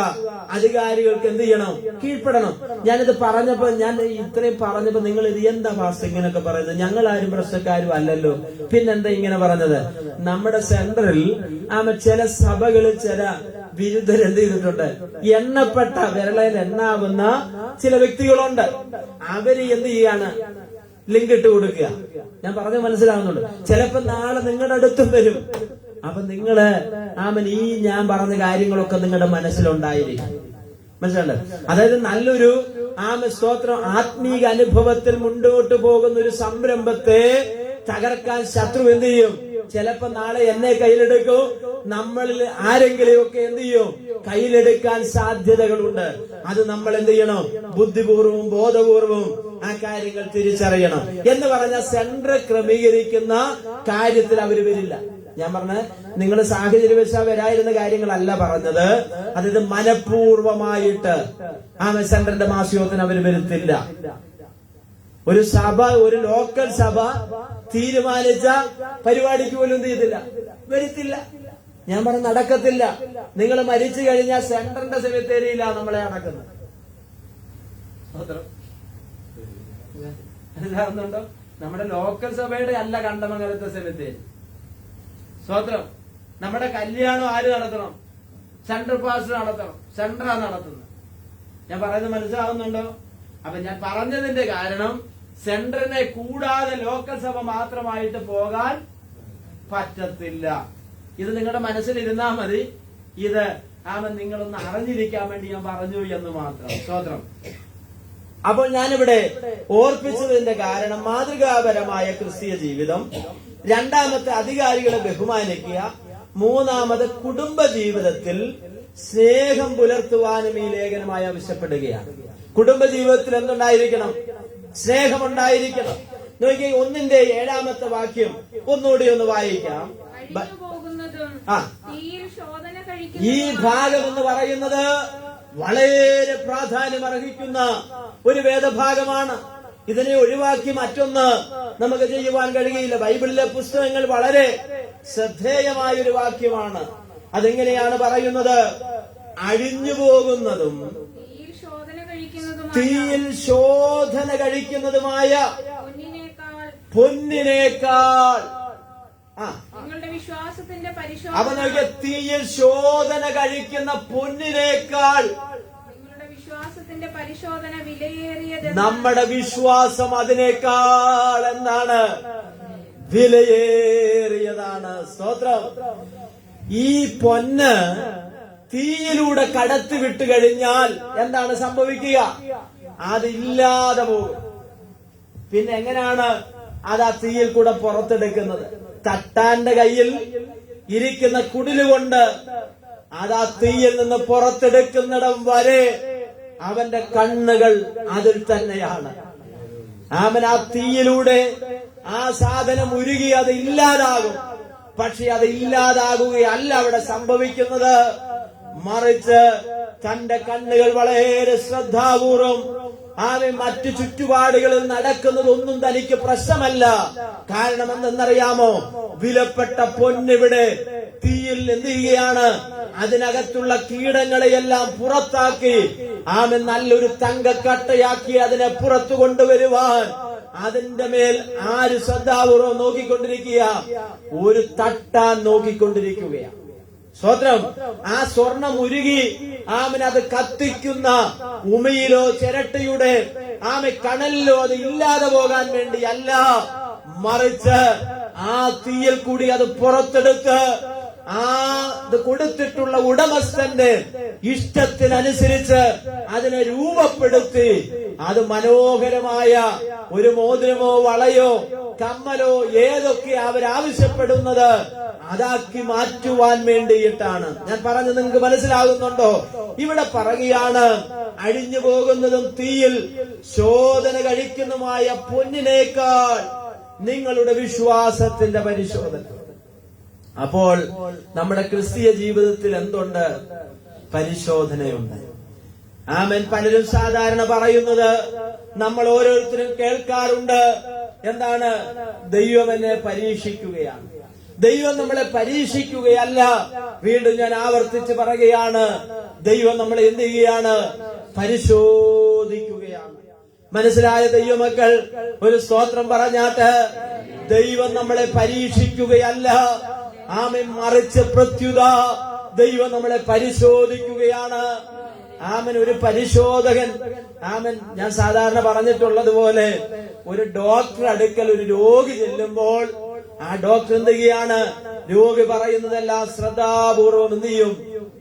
അധികാരികൾക്ക് എന്ത് ചെയ്യണം, കീഴ്പ്പെടണം. ഞാനിത് പറഞ്ഞപ്പോ, ഞാൻ ഇത്രയും പറഞ്ഞപ്പോ നിങ്ങൾ ഇത് എന്താ ഫാസ്റ്റ് ഇങ്ങനെയൊക്കെ പറയുന്നത്, ഞങ്ങൾ ആരും പ്രശ്നക്കാരും അല്ലല്ലോ, പിന്നെന്താ ഇങ്ങനെ പറഞ്ഞത്? നമ്മുടെ സെന്ററിൽ ചില സഭകളിൽ ചില വിരുദ്ധർ എന്ത് ചെയ്തിട്ടുണ്ട്, എണ്ണപ്പെട്ട വിരളയിൽ എണ്ണാവുന്ന ചില വ്യക്തികളുണ്ട്. അവര് എന്ത് ചെയ്യാണ്, ലിങ്ക് ഇട്ട് കൊടുക്കുക. ഞാൻ പറഞ്ഞ മനസ്സിലാവുന്നുണ്ട്. ചിലപ്പോ നാളെ നിങ്ങളുടെ അടുത്തും വരും. അപ്പൊ നിങ്ങള് ഈ ഞാൻ പറഞ്ഞ കാര്യങ്ങളൊക്കെ നിങ്ങളുടെ മനസ്സിലുണ്ടായിരിക്കും. മനസ്സിലുണ്ട്? അതായത് നല്ലൊരു സ്തോത്രം ആത്മീക അനുഭവത്തിൽ മുന്നോട്ട് പോകുന്ന ഒരു സംരംഭത്തെ തകർക്കാൻ ശത്രു എന്ത് ചെയ്യും? ചിലപ്പോ നാളെ എന്നെ കയ്യിലെടുക്കും, നമ്മളിൽ ആരെങ്കിലുമൊക്കെ എന്ത് ചെയ്യും, കയ്യിലെടുക്കാൻ സാധ്യതകളുണ്ട്. അത് നമ്മൾ എന്ത് ചെയ്യണം, ബുദ്ധിപൂർവവും ബോധപൂർവവും ആ കാര്യങ്ങൾ തിരിച്ചറിയണം. എന്ന് പറഞ്ഞ സെന്റർ ക്രമീകരിക്കുന്ന കാര്യത്തിൽ അവര് വരില്ല. ഞാൻ പറഞ്ഞ നിങ്ങൾ സാഹചര്യവശാൽ വരായിരുന്ന കാര്യങ്ങളല്ല പറഞ്ഞത്. അതായത് മനഃപൂർവമായിട്ട് സെന്ററിന്റെ മാസികത്തിന് അവര് വരുത്തില്ല. ഒരു സഭ, ഒരു ലോക്കൽ സഭ തീരുമാനിച്ച പരിപാടിക്ക് പോലും എന്ത് ചെയ്തില്ല, വരുത്തില്ല. ഞാൻ പറഞ്ഞ നടക്കത്തില്ല. നിങ്ങൾ മരിച്ചു കഴിഞ്ഞാൽ സെന്ററിന്റെ സെമിത്തേരിയിലാ നമ്മളെ അടക്കുന്നത്. മനസ്സിലാവുന്നുണ്ടോ? നമ്മുടെ ലോക്കൽ സഭയുടെ അല്ല കണ്ടമംഗലത്തെ സെമിത്തേരി. സ്വത്രം നമ്മുടെ കല്യാണം ആര് നടത്തണം? സെന്റർ പാസ്റ്റർ നടത്തണം, സെന്ററാ നടത്തുന്നത്. ഞാൻ പറയുന്നത് മനസ്സിലാവുന്നുണ്ടോ? അപ്പൊ ഞാൻ പറഞ്ഞതിന്റെ കാരണം, സെന്ററിനെ കൂടാതെ ലോക്കൽ സഭ മാത്രമായിട്ട് പോകാൻ പറ്റത്തില്ല. ഇത് നിങ്ങളുടെ മനസ്സിലിരുന്നാ മതി. ഇത് നിങ്ങളൊന്ന് അറിഞ്ഞിരിക്കാൻ വേണ്ടി ഞാൻ പറഞ്ഞു എന്ന് മാത്രം. സ്തോത്രം. അപ്പോൾ ഞാനിവിടെ ഓർപ്പിച്ചതിന്റെ കാരണം, മാതൃകാപരമായ ക്രിസ്തീയ ജീവിതം; രണ്ടാമത്തെ, അധികാരികളെ ബഹുമാനിക്കുക; മൂന്നാമത്, കുടുംബ ജീവിതത്തിൽ സ്നേഹം പുലർത്തുവാനും ഈ ലേഖനമായി ആവശ്യപ്പെടുകയാണ്. കുടുംബ ജീവിതത്തിൽ എന്തുണ്ടായിരിക്കണം? സ്നേഹമുണ്ടായിരിക്കണം. നോക്കി, 1:7 വാക്യം ഒന്നുകൂടി ഒന്ന് വായിക്കാം. ഈ ഭാഗം എന്ന് പറയുന്നത് വളരെ പ്രാധാന്യം അർഹിക്കുന്ന ഒരു വേദഭാഗമാണ്. ഇതിനെ ഒഴിവാക്കി മറ്റൊന്ന് നമുക്ക് ചെയ്യുവാൻ കഴിയില്ല. ബൈബിളിലെ പുസ്തകങ്ങൾ വളരെ ശ്രദ്ധേയമായ ഒരു വാക്യമാണ്. അതെങ്ങനെയാണ് പറയുന്നത്? അഴിഞ്ഞു പോകുന്നതും തീയിൽ ശോധന കഴിക്കുന്നതുമായ പൊന്നിനേക്കാൾ. അപ്പൊ നോക്കിയ, തീയിൽ ശോധന കഴിക്കുന്ന പൊന്നിനേക്കാൾ നമ്മുടെ വിശ്വാസം അതിനേക്കാൾ എന്താണ്? വിലയേറിയതാണ്. സ്തോത്രം. ഈ പൊന്ന് തീയിലൂടെ കടത്തി വിട്ടു കഴിഞ്ഞാൽ എന്താണ് സംഭവിക്കുക? അതില്ലാതെ പോകും. പിന്നെ എങ്ങനെയാണ് അത് ആ തീയിൽ കൂടെ പുറത്തെടുക്കുന്നത്? തട്ടാന്റെ കയ്യിൽ ഇരിക്കുന്ന കുടിലുകൊണ്ട് അത് ആ തീയിൽ നിന്ന് പുറത്തെടുക്കുന്നിടം വരെ അവന്റെ കണ്ണുകൾ അതിൽ തന്നെയാണ്. ആ തീയിലൂടെ ആ സാധനം ഉരുകി അത് ഇല്ലാതാകും. പക്ഷെ അത് ഇല്ലാതാകുകയല്ല അവിടെ സംഭവിക്കുന്നത്. മറിച്ച് തന്റെ കണ്ണുകൾ വളരെ ശ്രദ്ധാപൂർവം മറ്റു ചുറ്റുപാടുകളിൽ നടക്കുന്നതൊന്നും തനിക്ക് പ്രശ്നമല്ല. കാരണം എന്തെന്നറിയാമോ? വിലപ്പെട്ട പൊന്നിവിടെ തീയിൽ എന്ത് ചെയ്യുകയാണ്? അതിനകത്തുള്ള കീടങ്ങളെയെല്ലാം പുറത്താക്കി നല്ലൊരു തങ്കക്കട്ടയാക്കി അതിനെ പുറത്തു കൊണ്ടുവരുവാൻ അതിന്റെ മേൽ ആര് ശ്രദ്ധാപൂർവം നോക്കിക്കൊണ്ടിരിക്കുക? ഒരു തട്ടാൻ നോക്കിക്കൊണ്ടിരിക്കുകയാണ്. സ്തോത്രം. ആ സ്വർണം ഉരുകി അത് കത്തിക്കുന്ന ഉമിയിലോ ചിരട്ടയുടെ കണലിലോ അത് ഇല്ലാതെ പോകാൻ വേണ്ടിയല്ല, മറിച്ച് ആ തീയിൽ കൂടി അത് പുറത്തെടുത്ത് അത് കൊടുത്തിട്ടുള്ള ഉടമസ്ഥന്റെ ഇഷ്ടത്തിനനുസരിച്ച് അതിനെ രൂപപ്പെടുത്തി അത് മനോഹരമായ ഒരു മോതിരമോ വളയോ കമ്മലോ ഏതൊക്കെ അവരാവശ്യപ്പെടുന്നത് അതാക്കി മാറ്റുവാൻ വേണ്ടിയിട്ടാണ്. ഞാൻ പറഞ്ഞത് നിങ്ങൾക്ക് മനസ്സിലാകുന്നുണ്ടോ? ഇവിടെ പറയുകയാണ്, അഴിഞ്ഞു പോകുന്നതും തീയിൽ ശോധന കഴിക്കുന്നതുമായ പൊന്നിനേക്കാൾ നിങ്ങളുടെ വിശ്വാസത്തിന്റെ പരിശോധന. അപ്പോൾ നമ്മുടെ ക്രിസ്തീയ ജീവിതത്തിൽ എന്തുണ്ട്? പരിശോധനയുണ്ട്. ആമേൻ. പലരും സാധാരണ പറയുന്നത് നമ്മൾ ഓരോരുത്തരും കേൾക്കാറുണ്ട്, എന്താണ്? ദൈവം എന്നെ പരീക്ഷിക്കുകയാണ്. ദൈവം നമ്മളെ പരീക്ഷിക്കുകയല്ല. വീണ്ടും ഞാൻ ആവർത്തിച്ച് പറയുകയാണ്, ദൈവം നമ്മളെ എന്ത് ചെയ്യുകയാണ്? പരിശോധിക്കുകയാണ്. മനസ്സിലായ ദൈവമക്കൾ ഒരു സ്തോത്രം പറഞ്ഞാട്ട്. ദൈവം നമ്മളെ പരീക്ഷിക്കുകയല്ല, മറിച്ച് പ്രത്യുത ദൈവം നമ്മളെ പരിശോധിക്കുകയാണ്. ഒരു പരിശോധകൻ. ഞാൻ സാധാരണ പറഞ്ഞിട്ടുള്ളതുപോലെ ഒരു ഡോക്ടർ അടുക്കൽ ഒരു രോഗി ചെല്ലുമ്പോൾ ആ ഡോക്ടർ എന്ത് ചെയ്യാണ്? രോഗി പറയുന്നതെല്ലാം ശ്രദ്ധാപൂർവം എന്ത് ചെയ്യും?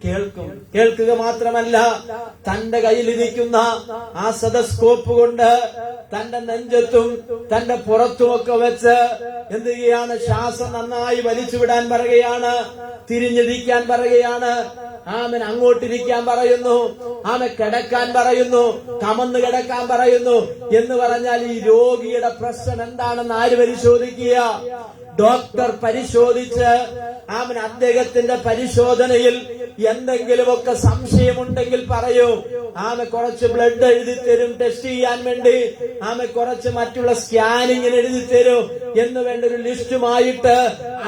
കേൾക്കും. കേൾക്കുക മാത്രമല്ല, തന്റെ കയ്യിലിരിക്കുന്ന ആ സ്റ്റെതസ്കോപ്പ് കൊണ്ട് തന്റെ നെഞ്ചത്തും തന്റെ പുറത്തുമൊക്കെ വെച്ച് എന്ത് ചെയ്യാണ്? ശ്വാസം നന്നായി വലിച്ചുവിടാൻ പറയുകയാണ്, തിരിഞ്ഞിരിക്കാൻ പറയുകയാണ്, അങ്ങോട്ടിരിക്കാൻ പറയുന്നു, കിടക്കാൻ പറയുന്നു, കമന്ന് കിടക്കാൻ പറയുന്നു. എന്ന് പറഞ്ഞാൽ ഈ രോഗിയുടെ പ്രശ്നം എന്താണെന്ന് ആര് പരിശോധിക്കുക? ഡോക്ടർ പരിശോധിച്ച് അദ്ദേഹത്തിന്റെ പരിശോധനയിൽ എന്തെങ്കിലുമൊക്കെ സംശയമുണ്ടെങ്കിൽ പറയൂ. കുറച്ച് ബ്ലഡ് എഴുതി തരും ടെസ്റ്റ് ചെയ്യാൻ വേണ്ടി, കുറച്ച് മറ്റുള്ള സ്കാനിങ്ങിന് എഴുതി തരും എന്ന് വേണ്ട ഒരു ലിസ്റ്റുമായിട്ട്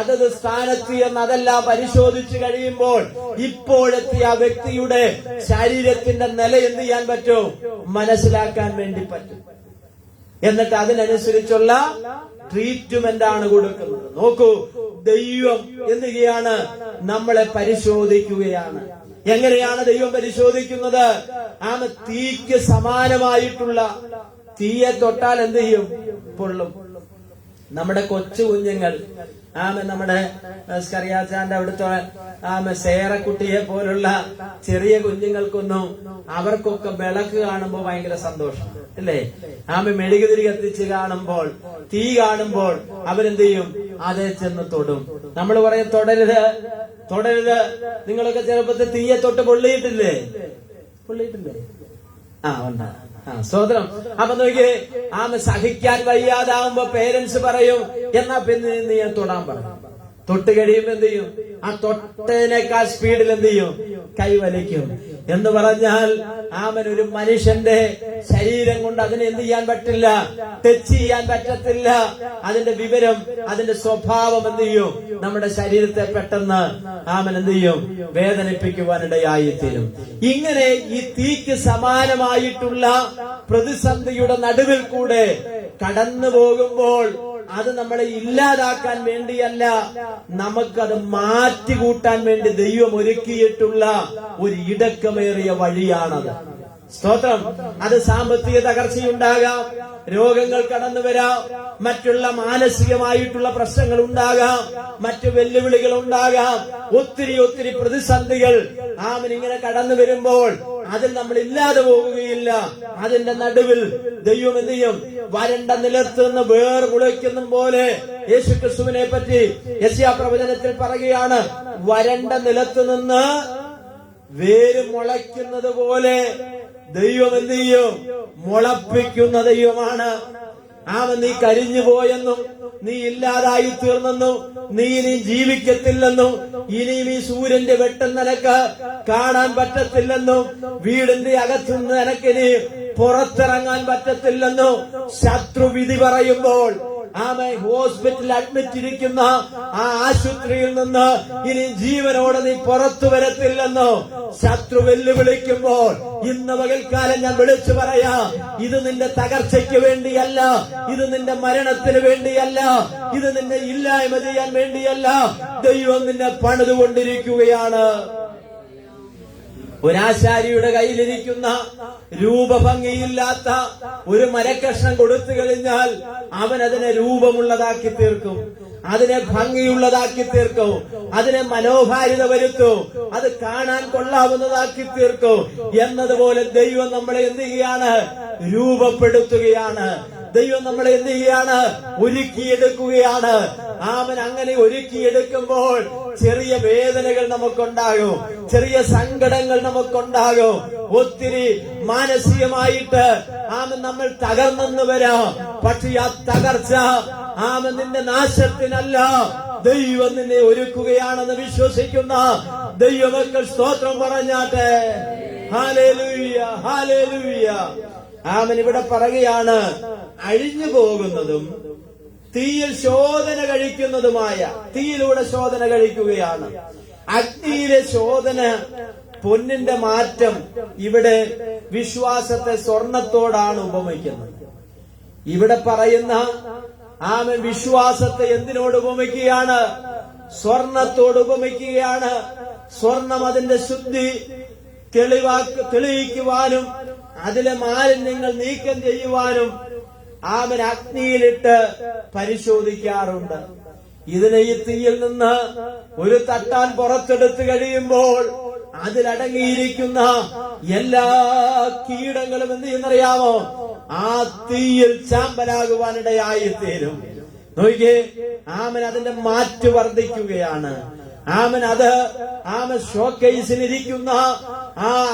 അതത് സ്ഥാനത്ത് എന്ന് അതെല്ലാം പരിശോധിച്ചു കഴിയുമ്പോൾ ഇപ്പോഴത്തെ ആ വ്യക്തിയുടെ ശരീരത്തിന്റെ നില എന്ത് ചെയ്യാൻ പറ്റും? മനസ്സിലാക്കാൻ വേണ്ടി പറ്റും. എന്നിട്ട് അതിനനുസരിച്ചുള്ള ട്രീറ്റ്മെന്റ് ആണ് കൊടുക്കുന്നത്. നോക്കൂ, ദൈവം എന്ത് ചെയ്യാണ്? നമ്മളെ പരിശോധിക്കുകയാണ്. എങ്ങനെയാണ് ദൈവം പരിശോധിക്കുന്നത്? തീക്ക് സമാനമായിട്ടുള്ള തീയെ തൊട്ടാൽ എന്ത് ചെയ്യും? പൊള്ളും. നമ്മുടെ കൊച്ചു കുഞ്ഞുങ്ങൾ നമ്മുടെ സ്കറിയാച്ചാന്റെ അവിടുത്തെ സേറക്കുട്ടിയെ പോലുള്ള ചെറിയ കുഞ്ഞുങ്ങൾക്കൊന്നും അവർക്കൊക്കെ വിളക്ക് കാണുമ്പോൾ ഭയങ്കര സന്തോഷം അല്ലേ? മെഴുകുതിരി കത്തിച്ച് കാണുമ്പോൾ, തീ കാണുമ്പോൾ അവരെന്ത് ചെയ്യും? അതേ ചെന്ന് തൊടും. നമ്മൾ പറയും തൊടരുത്, തൊടരുത്. നിങ്ങളൊക്കെ ചെറുപ്പത്തിൽ തീയെ തൊട്ട് പൊള്ളിയിട്ടില്ലേ? പൊള്ളിയിട്ടില്ലേ? ഉണ്ട്. സ്വതന്ത്രം. അപ്പൊ നോക്കിയേ, സഹിക്കാൻ വയ്യാതാവുമ്പോ പേരൻസ് പറയും, എന്നാ പിന്നെ നീ തൊടാൻ പറയും. തൊട്ട് കഴിയുമ്പോ എന്ത് ചെയ്യും? ആ തൊട്ടതിനേക്കാൾ സ്പീഡിൽ എന്ത് ചെയ്യും? കൈവലിക്കും. എന്ന് പറഞ്ഞാൽ ഒരു മനുഷ്യന്റെ ശരീരം കൊണ്ട് അതിനെ എന്ത് ചെയ്യാൻ പറ്റില്ല? ടച്ച് ചെയ്യാൻ പറ്റത്തില്ല. അതിന്റെ വിവരം, അതിന്റെ സ്വഭാവം എന്ത് ചെയ്യും? നമ്മുടെ ശരീരത്തെ പെട്ടെന്ന് എന്ത് ചെയ്യും? വേദനിപ്പിക്കുവാനിടയായിത്തീരും. ഇങ്ങനെ ഈ തീക്ക് സമാനമായിട്ടുള്ള പ്രതിസന്ധിയുടെ നടുവിൽ കൂടെ കടന്നു പോകുമ്പോൾ അത് നമ്മളെ ഇല്ലാതാക്കാൻ വേണ്ടിയല്ല, നമുക്കത് മാറ്റികൂട്ടാൻ വേണ്ടി ദൈവം ഒരുക്കിയിട്ടുള്ള ഒരു ഇടക്കമേറിയ വഴിയാണത്. സ്തോത്രം. അത് സാമ്പത്തിക തകർച്ചയുണ്ടാകാം, രോഗങ്ങൾ കടന്നു വരാം, മറ്റുള്ള മാനസികമായിട്ടുള്ള പ്രശ്നങ്ങൾ ഉണ്ടാകാം, മറ്റു വെല്ലുവിളികൾ ഉണ്ടാകാം, ഒത്തിരി ഒത്തിരി പ്രതിസന്ധികൾ ഇങ്ങനെ കടന്നു വരുമ്പോൾ അതിൽ നമ്മൾ ഇല്ലാതെ പോകുകയില്ല. അതിന്റെ നടുവിൽ ദൈവം എന്ത് ചെയ്യും? വരണ്ട നിലത്ത് നിന്ന് വേർ മുളയ്ക്കുന്ന പോലെ യേശുക്രിസ്തുവിനെ പറ്റി യെശയ്യാ പ്രവചനത്തിൽ പറയുകയാണ്, വരണ്ട നിലത്ത് നിന്ന് വേര് മുളയ്ക്കുന്നത് പോലെ ദൈവം എന്ത് ചെയ്യും? മുളപ്പിക്കുന്ന ദൈവമാണ്. നീ കരിഞ്ഞു പോയെന്നും നീ ഇല്ലാതായി തീർന്നെന്നും നീ ഇനി ജീവിക്കത്തില്ലെന്നും ഇനിയും ഈ സൂര്യന്റെ വെട്ടം നിനക്ക് കാണാൻ പറ്റത്തില്ലെന്നും വീടിന്റെ അകത്തുനിന്ന് നിനക്കിനി പുറത്തിറങ്ങാൻ പറ്റത്തില്ലെന്നും ശത്രു വിധി പറയുമ്പോൾ ഹോസ്പിറ്റലിൽ അഡ്മിറ്റ് ഇരിക്കുന്ന ആ ആശുപത്രിയിൽ നിന്ന് ഇനി ജീവനോടെ നീ പുറത്തു വരത്തില്ലെന്നോ ശത്രു വെല്ലുവിളിക്കുമ്പോൾ ഇന്ന് പകൽക്കാലം ഞാൻ വിളിച്ചു പറയാ, ഇത് നിന്റെ തകർച്ചയ്ക്ക് വേണ്ടിയല്ല, ഇത് നിന്റെ മരണത്തിന് വേണ്ടിയല്ല, ഇത് നിന്നെ ഇല്ലായ്മ ചെയ്യാൻ വേണ്ടിയല്ല. ദൈവം നിന്നെ പണിതുകൊണ്ടിരിക്കുകയാണ്. ഒരാശാരിയുടെ കയ്യിലിരിക്കുന്ന രൂപഭംഗിയില്ലാത്ത ഒരു മരക്കഷ്ണം കൊടുത്തു കഴിഞ്ഞാൽ അവൻ അതിനെ രൂപമുള്ളതാക്കി തീർക്കും, അതിനെ ഭംഗിയുള്ളതാക്കി തീർക്കും, അതിനെ മനോഹാരിത വരുത്തും, അത് കാണാൻ കൊള്ളാവുന്നതാക്കി തീർക്കും. എന്നതുപോലെ ദൈവം നമ്മളെ എന്ത് ചെയ്യാണ്? രൂപപ്പെടുത്തുകയാണ്. ദൈവം നമ്മളെ എന്ത് ചെയ്യാണ്? ഒരുക്കിയെടുക്കുകയാണ്. അങ്ങനെ ഒരുക്കിയെടുക്കുമ്പോൾ ചെറിയ വേദനകൾ നമുക്കുണ്ടാകും, ചെറിയ സങ്കടങ്ങൾ നമുക്കുണ്ടാകും, ഒത്തിരി മാനസികമായിട്ട് നമ്മൾ തകർന്നെന്ന് വരാം. പക്ഷെ ആ തകർച്ച നിന്റെ നാശത്തിനല്ല, ദൈവം നിന്നെ ഒരുക്കുകയാണെന്ന് വിശ്വസിക്കുന്ന ദൈവമക്കൾ സ്തോത്രം പറഞ്ഞാട്ടെ. Hallelujah, hallelujah. ഇവിടെ പറയുകയാണ്, അഴിഞ്ഞു പോകുന്നതും തീയിൽ ശോധന കഴിക്കുന്നതുമായ, തീയിലൂടെ ശോധന കഴിക്കുകയാണ്. അഗ്നിയിലെ ശോധന, പൊന്നിന്റെ മാറ്റം. ഇവിടെ വിശ്വാസത്തെ സ്വർണത്തോടാണ് ഉപമിക്കുന്നത്. ഇവിടെ പറയുന്ന വിശ്വാസത്തെ എന്തിനോട് ഉപമിക്കുകയാണ്? സ്വർണത്തോട് ഉപമിക്കുകയാണ്. സ്വർണം അതിന്റെ ശുദ്ധി തെളിയിക്കുവാനും അതിലെ മാലിന്യങ്ങൾ നീക്കം ചെയ്യുവാനും അഗ്നിയിലിട്ട് പരിശോധിക്കാറുണ്ട്. ഇതിനെ ഈ തീയിൽ നിന്ന് ഒരു തട്ടാൻ പുറത്തെടുത്തു കഴിയുമ്പോൾ അതിലടങ്ങിയിരിക്കുന്ന എല്ലാ കീടങ്ങളും എന്ത് ചെയ്യുന്നറിയാമോ? ആ തീയിൽ ചാമ്പലാകുവാനിടയായി തീരും. നോക്കിയേ, അതിന്റെ മാറ്റ് വർദ്ധിക്കുകയാണ്. അത് ഷോക്കേസിലിരിക്കുന്ന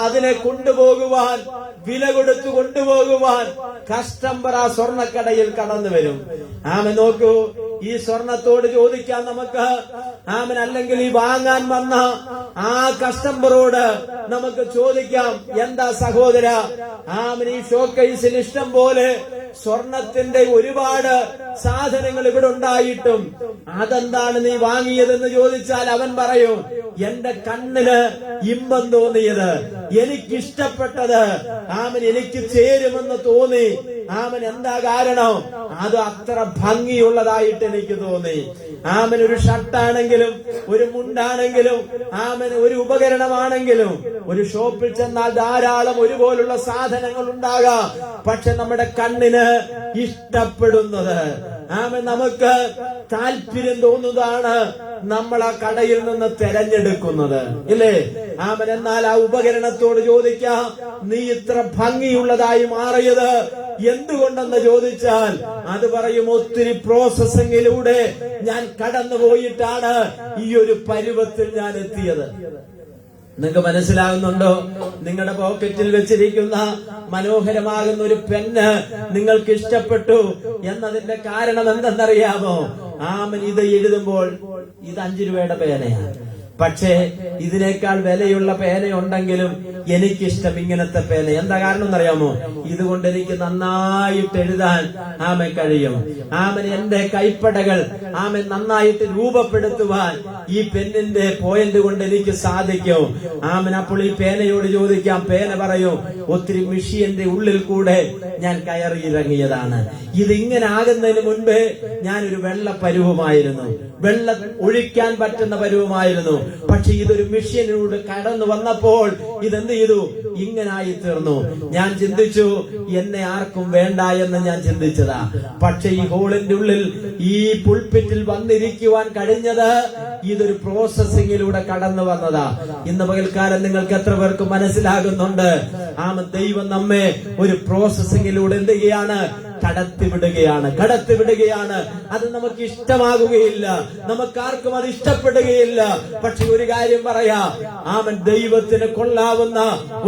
അതിനെ കൊണ്ടുപോകുവാൻ, വില കൊടുത്തു കൊണ്ടുപോകുവാൻ കസ്റ്റംബർ ആ സ്വർണ്ണക്കടയിൽ കടന്നു വരും. നോക്കൂ, ഈ സ്വർണത്തോട് ചോദിക്കാൻ നമുക്ക് അല്ലെങ്കിൽ ഈ വാങ്ങാൻ വന്ന ആ കസ്റ്റംബറോട് നമുക്ക് ചോദിക്കാം, എന്താ സഹോദര, ഈ ഷോക്കേസിൽ ഇഷ്ടം പോലെ സ്വർണത്തിന്റെ ഒരുപാട് സാധനങ്ങൾ ഇവിടെ ഉണ്ടായിട്ടും അതെന്താണ് നീ വാങ്ങിയതെന്ന് ചോദിച്ചാൽ അവൻ പറയും, എന്റെ കണ്ണിന് ഇമ്പം തോന്നിയത്, എനിക്കിഷ്ടപ്പെട്ടത്, എനിക്ക് ചേരുമെന്ന് തോന്നി. എന്താ കാരണം? അത് അത്ര ഭംഗിയുള്ളതായിട്ട് എനിക്ക് തോന്നി. ഒരു ഷർട്ടാണെങ്കിലും ഒരു മുണ്ടാണെങ്കിലും ഒരു ഉപകരണമാണെങ്കിലും ഒരു ഷോപ്പിൽ ചെന്നാൽ ധാരാളം ഒരുപോലുള്ള സാധനങ്ങൾ ഉണ്ടാകാം. പക്ഷെ നമ്മുടെ കണ്ണിന് ഇഷ്ടപ്പെടുന്നത്, നമുക്ക് താല്പര്യം തോന്നുന്നതാണ് നമ്മൾ ആ കടയിൽ നിന്ന് തെരഞ്ഞെടുക്കുന്നത്, ഇല്ലേ? എന്നാൽ ആ ഉപകരണത്തോട് ചോദിക്കാം, നീ ഇത്ര ഭംഗിയുള്ളതായി മാറിയത് എന്തുകൊണ്ടെന്ന് ചോദിച്ചാൽ അത് പറയും, ഒത്തിരി പ്രോസസ്സിങ്ങിലൂടെ ഞാൻ കടന്നുപോയിട്ടാണ് ഈ ഒരു പരുവത്തിൽ ഞാൻ എത്തിയത്. നിങ്ങൾക്ക് മനസ്സിലാകുന്നുണ്ടോ? നിങ്ങളുടെ പോക്കറ്റിൽ വെച്ചിരിക്കുന്ന മനോഹരമാകുന്ന ഒരു പെന്ന് നിങ്ങൾക്ക് ഇഷ്ടപ്പെട്ടു എന്നതിന്റെ കാരണം എന്തെന്നറിയാമോ? ഇത് എഴുതുമ്പോൾ ഇത് 5 രൂപയുടെ പേനയാണ്, പക്ഷേ ഇതിനേക്കാൾ വിലയുള്ള പേനയുണ്ടെങ്കിലും എനിക്കിഷ്ടം ഇങ്ങനത്തെ പേന. എന്താ കാരണം എന്നറിയാമോ? ഇതുകൊണ്ട് എനിക്ക് നന്നായിട്ട് എഴുതാൻ കഴിയും. എന്റെ കൈപ്പടകൾ നന്നായിട്ട് രൂപപ്പെടുത്തുവാൻ ഈ പെന്നിന്റെ പോയിന്റ് കൊണ്ട് എനിക്ക് സാധിക്കും. അപ്പോൾ ഈ പേനയോട് ചോദിക്കാം, പേന പറയും, ഒത്തിരി മെഷീന്റെ ഉള്ളിൽ കൂടെ ഞാൻ കയറിയിറങ്ങിയതാണ്. ഇതിങ്ങനെ ആകുന്നതിന് മുൻപ് ഞാനൊരു വെള്ള പരുവമായിരുന്നു, വെള്ളം ഒഴിക്കാൻ പറ്റുന്ന പരുവമായിരുന്നു. പക്ഷെ ഇതൊരു മെഷീനിലൂടെ കടന്നു വന്നപ്പോൾ ഇതെന്ത് ചെയ്തു? ഇങ്ങനായി തീർന്നു. ഞാൻ ചിന്തിച്ചു, എന്നെ ആർക്കും വേണ്ട എന്ന് ഞാൻ ചിന്തിച്ചതാ. പക്ഷെ ഈ ഹോളിന്റെ ഉള്ളിൽ ഈ പുൾപിറ്റിൽ വന്നിരിക്കുവാൻ കഴിഞ്ഞത് ഇതൊരു പ്രോസസ്സിങ്ങിലൂടെ കടന്നു വന്നതാ. ഇന്ന് പകൽക്കാലം നിങ്ങൾക്ക് എത്ര പേർക്ക് മനസ്സിലാകുന്നുണ്ട്? ദൈവം നമ്മെ ഒരു പ്രോസസ്സിങ്ങിലൂടെ എന്ത് ചെയ്യാണ്? കടത്തിവിടുകയാണ്. അത് നമുക്ക് ഇഷ്ടമാകുകയില്ല, നമുക്കാർക്കും അത് ഇഷ്ടപ്പെടുകയില്ല. പക്ഷെ ഒരു കാര്യം പറയാ, ആമൻ ദൈവത്തിന് കൊള്ളാവുന്ന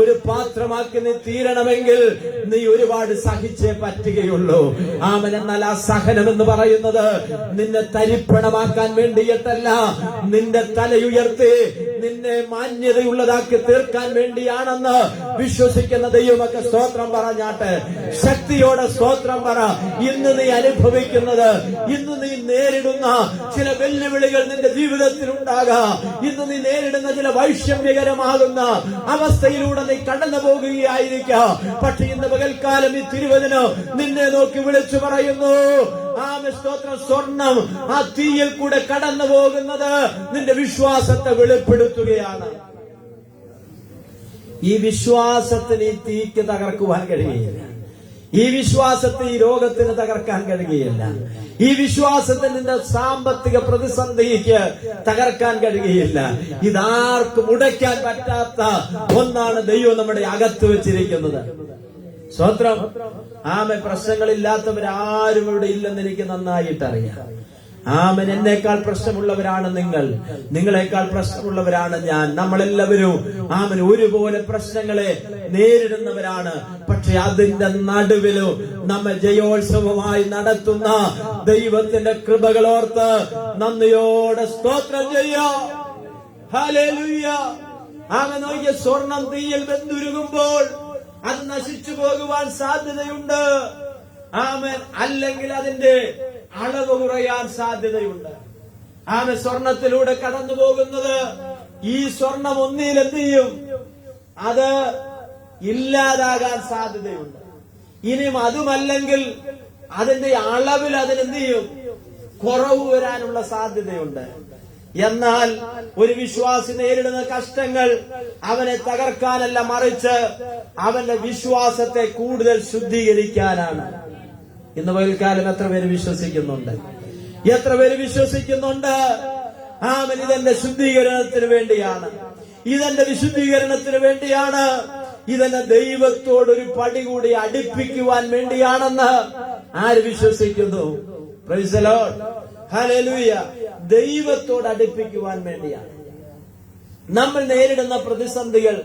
ഒരു പാത്രമാക്കി നീ തീരണമെങ്കിൽ നീ ഒരുപാട് സഹിച്ചേ പറ്റുകയുള്ളൂ. ആമൻ. എന്നാൽ ആ സഹനം എന്ന് പറയുന്നത് നിന്നെ തരിപ്പണമാക്കാൻ വേണ്ടിയിട്ടല്ല, നിന്റെ തലയുയർത്തി നിന്നെ മാന്യതയുള്ളതാക്കി തീർക്കാൻ വേണ്ടിയാണെന്ന് വിശ്വസിക്കുന്ന ദൈവമൊക്കെ സ്തോത്രം പറഞ്ഞാട്ടെ. ശക്തിയോടെ സ്തോത്രം പറ. ഇന്ന് നീ അനുഭവിക്കുന്നത്, ഇന്ന് നീ നേരിടുന്ന ചില വെല്ലുവിളികൾ നിന്റെ ജീവിതത്തിൽ ഉണ്ടാകാം. ഇന്ന് നീ നേരിടുന്ന ചില വൈഷമ്യകരമാകുന്ന അവസ്ഥയിലൂടെ നീ കടന്നു പോകുകയായിരിക്കാം. പക്ഷെ ഇന്ന് പകൽക്കാലം ഈ തിരുവചനം നിന്നെ നോക്കി വിളിച്ചു പറയുന്നു, സ്തോത്രം, സ്വർണം ആ തീയിൽ കൂടെ കടന്നു പോകുന്നത് നിന്റെ വിശ്വാസത്തെ വെളിപ്പെടുത്തുകയാണ്. ഈ വിശ്വാസത്തിന് ഈ തീക്ക് തകർക്കുവാൻ കഴിയുകയില്ല. ഈ വിശ്വാസത്തെ ഈ രോഗത്തിന് തകർക്കാൻ കഴിയുകയില്ല. ഈ വിശ്വാസത്തിന് നിന്റെ സാമ്പത്തിക പ്രതിസന്ധിക്ക് തകർക്കാൻ കഴിയുകയില്ല. ഇതാർക്കും ഉടയ്ക്കാൻ പറ്റാത്ത ഒന്നാണ് ദൈവം നമ്മുടെ അകത്ത് വെച്ചിരിക്കുന്നത്. സ്തോത്രം. പ്രശ്നങ്ങളില്ലാത്തവരാരും ഇവിടെ ഇല്ലെന്ന് എനിക്ക് നന്നായിട്ട് അറിയാം. എന്നേക്കാൾ പ്രശ്നമുള്ളവരാണ് നിങ്ങൾ, നിങ്ങളെക്കാൾ പ്രശ്നമുള്ളവരാണ് ഞാൻ. നമ്മളെല്ലാവരും ഒരുപോലെ പ്രശ്നങ്ങളെ നേരിടുന്നവരാണ്. പക്ഷെ അതിന്റെ നടുവിലും നമ്മെ ജയോത്സവമായി നടത്തുന്ന ദൈവത്തിന്റെ കൃപകളോർത്ത് നന്ദിയോടെ സ്തോത്രം ചെയ്യാം. ഹല്ലേലൂയ. നോക്കിയ സ്വർണം തീയിൽ വെന്തുരുകുമ്പോൾ അത് നശിച്ചു പോകുവാൻ സാധ്യതയുണ്ട്. അല്ലെങ്കിൽ അതിന്റെ അളവ് കുറയാൻ സാധ്യതയുണ്ട്. സ്വർണത്തിലൂടെ കടന്നു പോകുന്നത് ഈ സ്വർണം ഒന്നിൽ എന്ത് ചെയ്യും? അത് ഇല്ലാതാകാൻ സാധ്യതയുണ്ട്. ഇനിയും അതുമല്ലെങ്കിൽ അതിന്റെ അളവിൽ അതിനെന്ത് ചെയ്യും? കുറവ് വരാനുള്ള സാധ്യതയുണ്ട്. എന്നാൽ ഒരു വിശ്വാസി നേരിടുന്ന കഷ്ടങ്ങൾ അവനെ തകർക്കാനല്ല, മറിച്ച് അവന്റെ വിശ്വാസത്തെ കൂടുതൽ ശുദ്ധീകരിക്കാനാണ്. ഇന്ന് പകൽക്കാലം എത്ര പേര് വിശ്വസിക്കുന്നുണ്ട്? എത്ര പേര് വിശ്വസിക്കുന്നുണ്ട്? ഇതെന്റെ ശുദ്ധീകരണത്തിന് വേണ്ടിയാണ്, ഇതെന്റെ വിശുദ്ധീകരണത്തിന് വേണ്ടിയാണ്, ഇതെന്നെ ദൈവത്തോടൊരു പടി കൂടി അടുപ്പിക്കുവാൻ വേണ്ടിയാണെന്ന് ആര് വിശ്വസിക്കുന്നു? Price the Lord. ഹല്ലേലൂയ. ദൈവത്തോട് അടുപ്പിക്കുവാൻ വേണ്ടിയാണ്. നമ്മൾ നേരിടുന്ന പ്രതിസന്ധികൾ,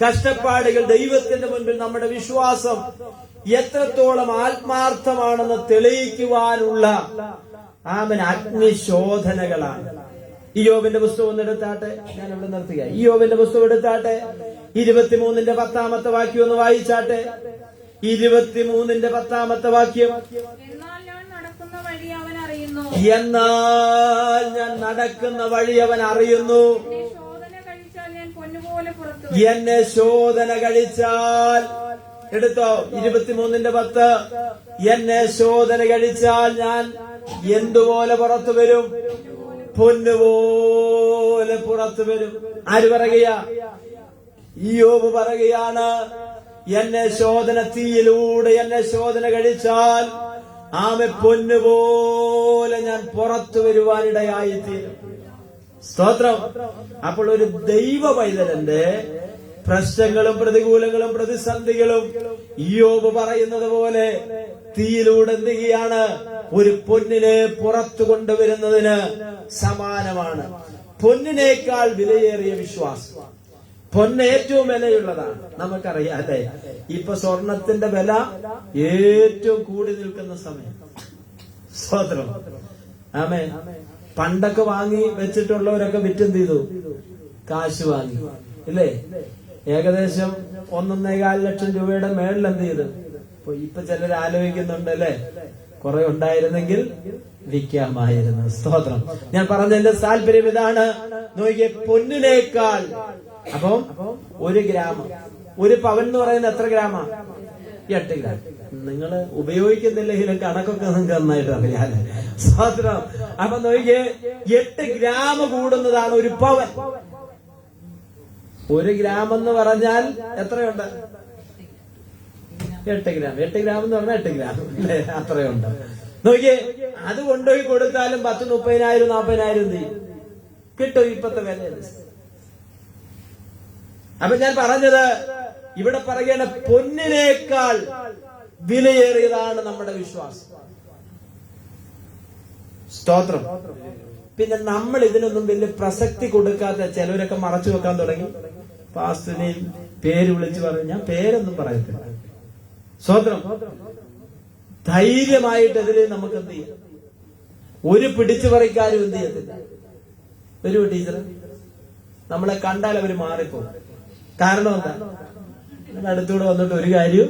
കഷ്ടപ്പാടുകൾ, ദൈവത്തിന്റെ മുൻപിൽ നമ്മുടെ വിശ്വാസം എത്രത്തോളം ആത്മാർത്ഥമാണെന്ന് തെളിയിക്കുവാനുള്ള അഗ്നിശോധനകളാണ്. ഇയ്യോബിന്റെ പുസ്തകം ഒന്ന് എടുത്താട്ടെ. ഞാൻ ഇവിടെ നിർത്തുക. ഇയ്യോബിന്റെ പുസ്തകം എടുത്താട്ടെ. 23-ന്റെ 10-ാമത്തെ വാക്യം ഒന്ന് വായിച്ചാട്ടെ. 23-ന്റെ 10-ാമത്തെ വാക്യം. എന്നാൽ ഞാൻ നടക്കുന്ന വഴി അവൻ അറിയുന്നു, എന്നെ ശോധന കഴിച്ചാൽ, എടുത്തോ 23-ന്റെ 10, എന്നെ ശോധന കഴിച്ചാൽ ഞാൻ എന്തുപോലെ പുറത്തു വരും? പൊന്നുപോലെ പുറത്തു വരും. ആര് പറയുകയാ? ഇയ്യോബ് പറയുകയാണ്, എന്നെ ശോധന, തീയിലൂടെ എന്നെ ശോധന കഴിച്ചാൽ പൊന്നുപോലെ ഞാൻ പുറത്തു വരുവാനിടയായിത്തീരും. സ്തോത്രം. അപ്പോൾ ഒരു ദൈവ പൈതലന്റെ പ്രശ്നങ്ങളും പ്രതികൂലങ്ങളും പ്രതിസന്ധികളും ഇയ്യോബ് പറയുന്നത് പോലെ തീയിലൂടെ എന്ത് ചെയ്യാണ്? ഒരു പൊന്നിനെ പുറത്തു കൊണ്ടുവരുന്നതിന് സമാനമാണ്. പൊന്നിനേക്കാൾ വിലയേറിയ വിശ്വാസം. പൊന്ന് ഏറ്റവും വിലയുള്ളതാണ്. നമുക്കറിയാതെ ഇപ്പൊ സ്വർണത്തിന്റെ വില ഏറ്റവും കൂടി നിൽക്കുന്ന സമയം. സ്തോത്രം. ആമേൻ. പണ്ടൊക്കെ വാങ്ങി വെച്ചിട്ടുള്ളവരൊക്കെ വിറ്റെന്ത് ചെയ്തു? കാശ് വാങ്ങി, ഇല്ലേ? ഏകദേശം 1.25 ലക്ഷം രൂപയുടെ മേളിൽ എന്ത് ചെയ്ത്? ഇപ്പൊ ചിലർ ആലോചിക്കുന്നുണ്ട്, അല്ലെ, കുറെ ഉണ്ടായിരുന്നെങ്കിൽ വിൽക്കാമായിരുന്നു. സ്തോത്രം. ഞാൻ പറഞ്ഞതിന്റെ താല്പര്യം ഇതാണ്. നോക്കിയേ, പൊന്നിനേക്കാൾ. അപ്പം 1 ഗ്രാം, 1 പവൻ എന്ന് പറയുന്നത് എത്ര ഗ്രാമാ? 8 ഗ്രാം. നിങ്ങൾ ഉപയോഗിക്കുന്നില്ലെങ്കിലും കണക്കൊക്കെ നിങ്ങൾക്ക് നന്നായിട്ട് അറിയാതെ. സ്തോത്രം. അപ്പൊ നോക്കിയേ, 8 ഗ്രാം കൂടുന്നതാണ് 1 പവൻ. 1 ഗ്രാം എന്ന് പറഞ്ഞാൽ എത്രയുണ്ട്? 8 ഗ്രാം. 8 ഗ്രാം എന്ന് പറഞ്ഞാൽ 8 ഗ്രാം, അല്ലേ? അത്രയുണ്ട്. നോക്കിയേ, അത് കൊണ്ടുപോയി കൊടുത്താലും 10, 30,000, 40,000 കിട്ടും ഇപ്പത്തെ വില. അപ്പൊ ഞാൻ പറഞ്ഞത്, ഇവിടെ പറയുകയാണ്, പൊന്നിനേക്കാൾ വിലയേറിയതാണ് നമ്മുടെ വിശ്വാസം. സ്തോത്രം. പിന്നെ നമ്മൾ ഇതിനൊന്നും വലിയ പ്രസക്തി കൊടുക്കാത്ത ചിലവരൊക്കെ മറച്ചു വെക്കാൻ തുടങ്ങി. പാസ്റ്ററിനെയും പേര് വിളിച്ചു പറഞ്ഞു. ഞാൻ പേരൊന്നും പറയത്തില്ല. സ്തോത്രം. ധൈര്യമായിട്ട് എതിരെ നമുക്ക് എന്ത് ചെയ്യാം? ഒരു പിടിച്ചു പറിക്കാരും എന്ത് ചെയ്യത്തില്ല. ഒരു ടീച്ചർ നമ്മളെ കണ്ടാൽ അവര് മാറിപ്പോകും. കാരണം എന്താ? അടുത്തൂടെ വന്നിട്ട് ഒരു കാര്യം,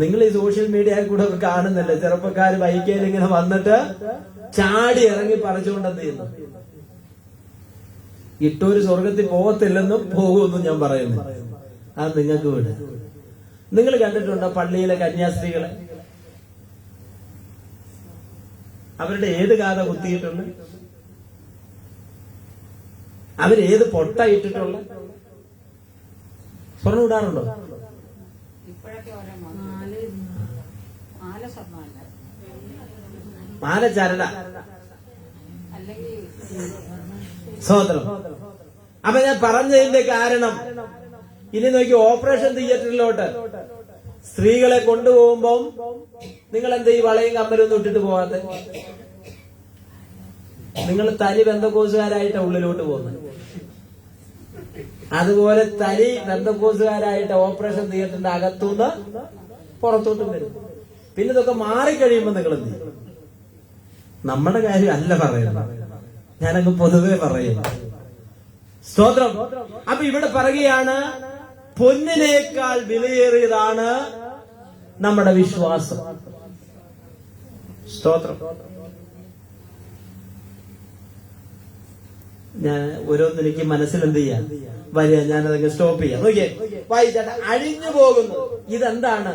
നിങ്ങൾ ഈ സോഷ്യൽ മീഡിയയിൽ കൂടെ ഒക്കെ കാണുന്നില്ലേ, ചെറുപ്പക്കാര് ബൈക്കേൽ ഇങ്ങനെ വന്നിട്ട് ചാടി ഇറങ്ങി പറിച്ചുകൊണ്ട് എന്ത് ചെയ്യുന്നു? ഇട്ടൊരു സ്വർഗത്തിൽ പോകത്തില്ലെന്നും പോകുമെന്നും ഞാൻ പറയുന്നു. അത് നിങ്ങൾക്ക് വിട്. നിങ്ങൾ കണ്ടിട്ടുണ്ടോ പള്ളിയിലെ കന്യാസ്ത്രീകളെ? അവരുടെ ഏത് കാത കുത്തിയിട്ടുണ്ട്? അവരേത് പൊട്ട ഇട്ടിട്ടുള്ള? സ്വർണ്ണം ഇടാറുണ്ടോ? മാല ചരട. സഹോദരം, അപ്പൊ ഞാൻ പറഞ്ഞതിന്റെ കാരണം, ഇനി നോക്കി ഓപ്പറേഷൻ തിയേറ്ററിലോട്ട് സ്ത്രീകളെ കൊണ്ടുപോകുമ്പം നിങ്ങൾ എന്താ ഈ വളയും കമ്മലൊന്നും ഇട്ടിട്ട് പോകാതെ? നിങ്ങൾ തനി ബന്ധക്കോസുകാരായിട്ടാണ് ഉള്ളിലോട്ട് പോകുന്നത്. അതുപോലെ തനി ബന്ധക്കോസുകാരായിട്ട് ഓപ്പറേഷൻ തിയേറ്ററിന്റെ അകത്തുനിന്ന് പുറത്തോട്ടും വരും. പിന്നെ ഇതൊക്കെ മാറിക്കഴിയുമ്പോ നിങ്ങൾ എന്ത് ചെയ്യും? നമ്മുടെ കാര്യം അല്ല പറയുന്നത്, ഞാനങ്ങ് പൊതുവെ പറയും. സ്തോത്രം. അപ്പൊ ഇവിടെ പറയുകയാണ്, പൊന്നിനേക്കാൾ വിലയേറിയതാണ് നമ്മുടെ വിശ്വാസം. സ്തോത്രം. ഞാൻ ഓരോന്നെനിക്ക് മനസ്സിൽ എന്ത് ചെയ്യാം വരിക, ഞാനതൊക്കെ സ്റ്റോപ്പ് ചെയ്യാം. നോക്കിയേ, വായിച്ചാട്ടെ. അഴിഞ്ഞു പോകുന്നു. ഇതെന്താണ്?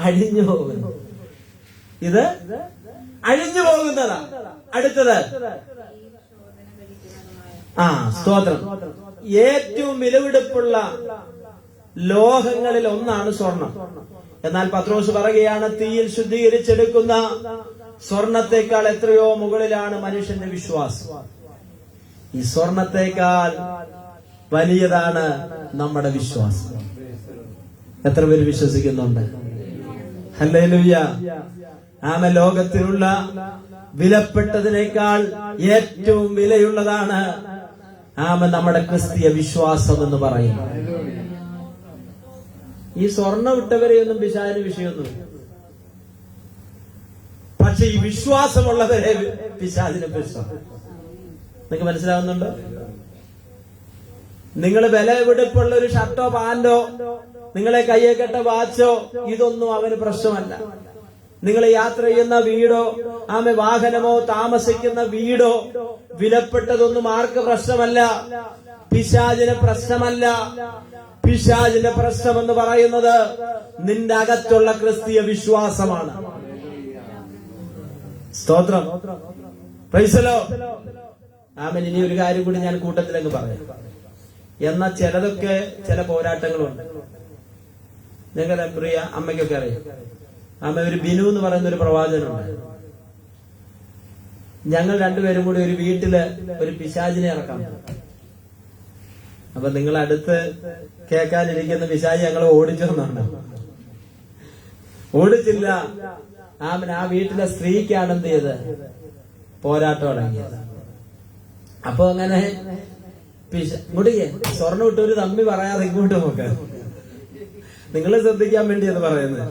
അഴിഞ്ഞു പോകുന്നു. ഇത് അഴിഞ്ഞു പോകുന്നതാ. അടുത്തത് സ്തോത്രം. ഏറ്റവും വിലപിടിപ്പുള്ള ലോഹങ്ങളിൽ ഒന്നാണ് സ്വർണം. എന്നാൽ പത്രോസ് പറയുകയാണ്, തീയിൽ ശുദ്ധീകരിച്ചെടുക്കുന്ന സ്വർണത്തെക്കാൾ എത്രയോ മുകളിലാണ് മനുഷ്യന്റെ വിശ്വാസം. ഈ സ്വർണത്തെക്കാൾ വലിയതാണ് നമ്മുടെ വിശ്വാസം. എത്ര പേര് വിശ്വസിക്കുന്നുണ്ട്? ഹല്ലേലൂയ. ആമേ. ലോകത്തിലുള്ള വിലപ്പെട്ടതിനേക്കാൾ ഏറ്റവും വിലയുള്ളതാണ് ആമേ നമ്മുടെ ക്രിസ്തീയ വിശ്വാസം എന്ന് പറയുന്നത്. ഈ സ്വർണം ഇട്ടവരെയൊന്നും പിശാചിന് വിഷയമൊന്നുമില്ല. പക്ഷെ ഈ വിശ്വാസമുള്ളവരെ പിശാചിന് പ്രശ്നം. നിങ്ങൾക്ക് മനസ്സിലാവുന്നുണ്ടോ? നിങ്ങൾ വിലപിടിപ്പുള്ള ഒരു ഷർട്ടോ പാന്റോ, നിങ്ങളെ കയ്യെ കെട്ട വാച്ചോ, ഇതൊന്നും അവന് പ്രശ്നമല്ല. നിങ്ങൾ യാത്ര ചെയ്യുന്ന വീടോ, വാഹനമോ, താമസിക്കുന്ന വീടോ, വിലപ്പെട്ടതൊന്നും ആർക്ക് പ്രശ്നമല്ല. പിശാചിന് പ്രശ്നമല്ല. പിശാചിന്റെ പ്രശ്നം എന്ന് പറയുന്നത് നിന്റെ അകത്തുള്ള ക്രിസ്തീയ വിശ്വാസമാണ്. സ്തോത്രം. Praise the lord. ആമേൻ. ഇനി ഒരു കാര്യം കൂടി ഞാൻ കൂട്ടത്തിലങ്ങ് പറയാം. എന്നാൽ ചിലതൊക്കെ ചില പോരാട്ടങ്ങളുണ്ട്. നിങ്ങളുടെ പ്രിയ അമ്മയ്ക്കൊക്കെ അറിയാം. അമ്മ ഒരു ബിനു എന്ന് പറയുന്ന ഒരു പ്രവാചകനുണ്ട്. ഞങ്ങൾ രണ്ടുപേരും കൂടി ഒരു വീട്ടില് ഒരു പിശാചിനെ ഇറക്കാം. അപ്പൊ നിങ്ങൾ അടുത്ത് കേൾക്കാനിരിക്കുന്ന പിശാചി ഞങ്ങൾ ഓടിച്ചു എന്നാണ്. ഓടിച്ചില്ല. ആ വീട്ടിലെ സ്ത്രീക്കാണ് എന്ത് ചെയ്ത് പോരാട്ടം അടങ്ങിയത്. അപ്പൊ അങ്ങനെ ഇങ്ങോട്ടേ സ്വർണ്ണം ഇട്ടൊരു തമ്മി പറയാതെ ഇങ്ങോട്ട് നോക്കാൻ, നിങ്ങളെ ശ്രദ്ധിക്കാൻ വേണ്ടി അത് പറയുന്നത്.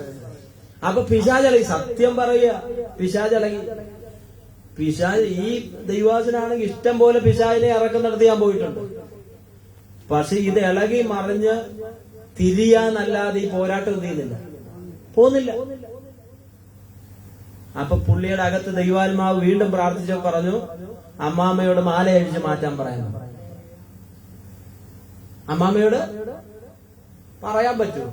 അപ്പൊ പിശാചിളകി. സത്യം പറയുക, പിശാചിളകി. പിശാച് ഈ ദൈവാസനാണെങ്കിൽ ഇഷ്ടം പോലെ പിശാചിനെ ഇറക്കം നടത്തി ഞാൻ പോയിട്ടുണ്ട്. പക്ഷെ ഇത് ഇളകി മറിഞ്ഞ് തിരിയാന്നല്ലാതെ ഈ പോരാട്ടം എന്ത് ചെയ്യുന്നില്ല, പോകുന്നില്ല. അപ്പൊ പുള്ളിയുടെ അകത്ത് ദൈവാത്മാവ് വീണ്ടും പ്രാർത്ഥിച്ചു പറഞ്ഞു, അമ്മാമ്മയോട് മാല അഴിച്ച് മാറ്റാൻ പറയാൻ. അമ്മാമ്മയോട് പറയാൻ പറ്റൂ,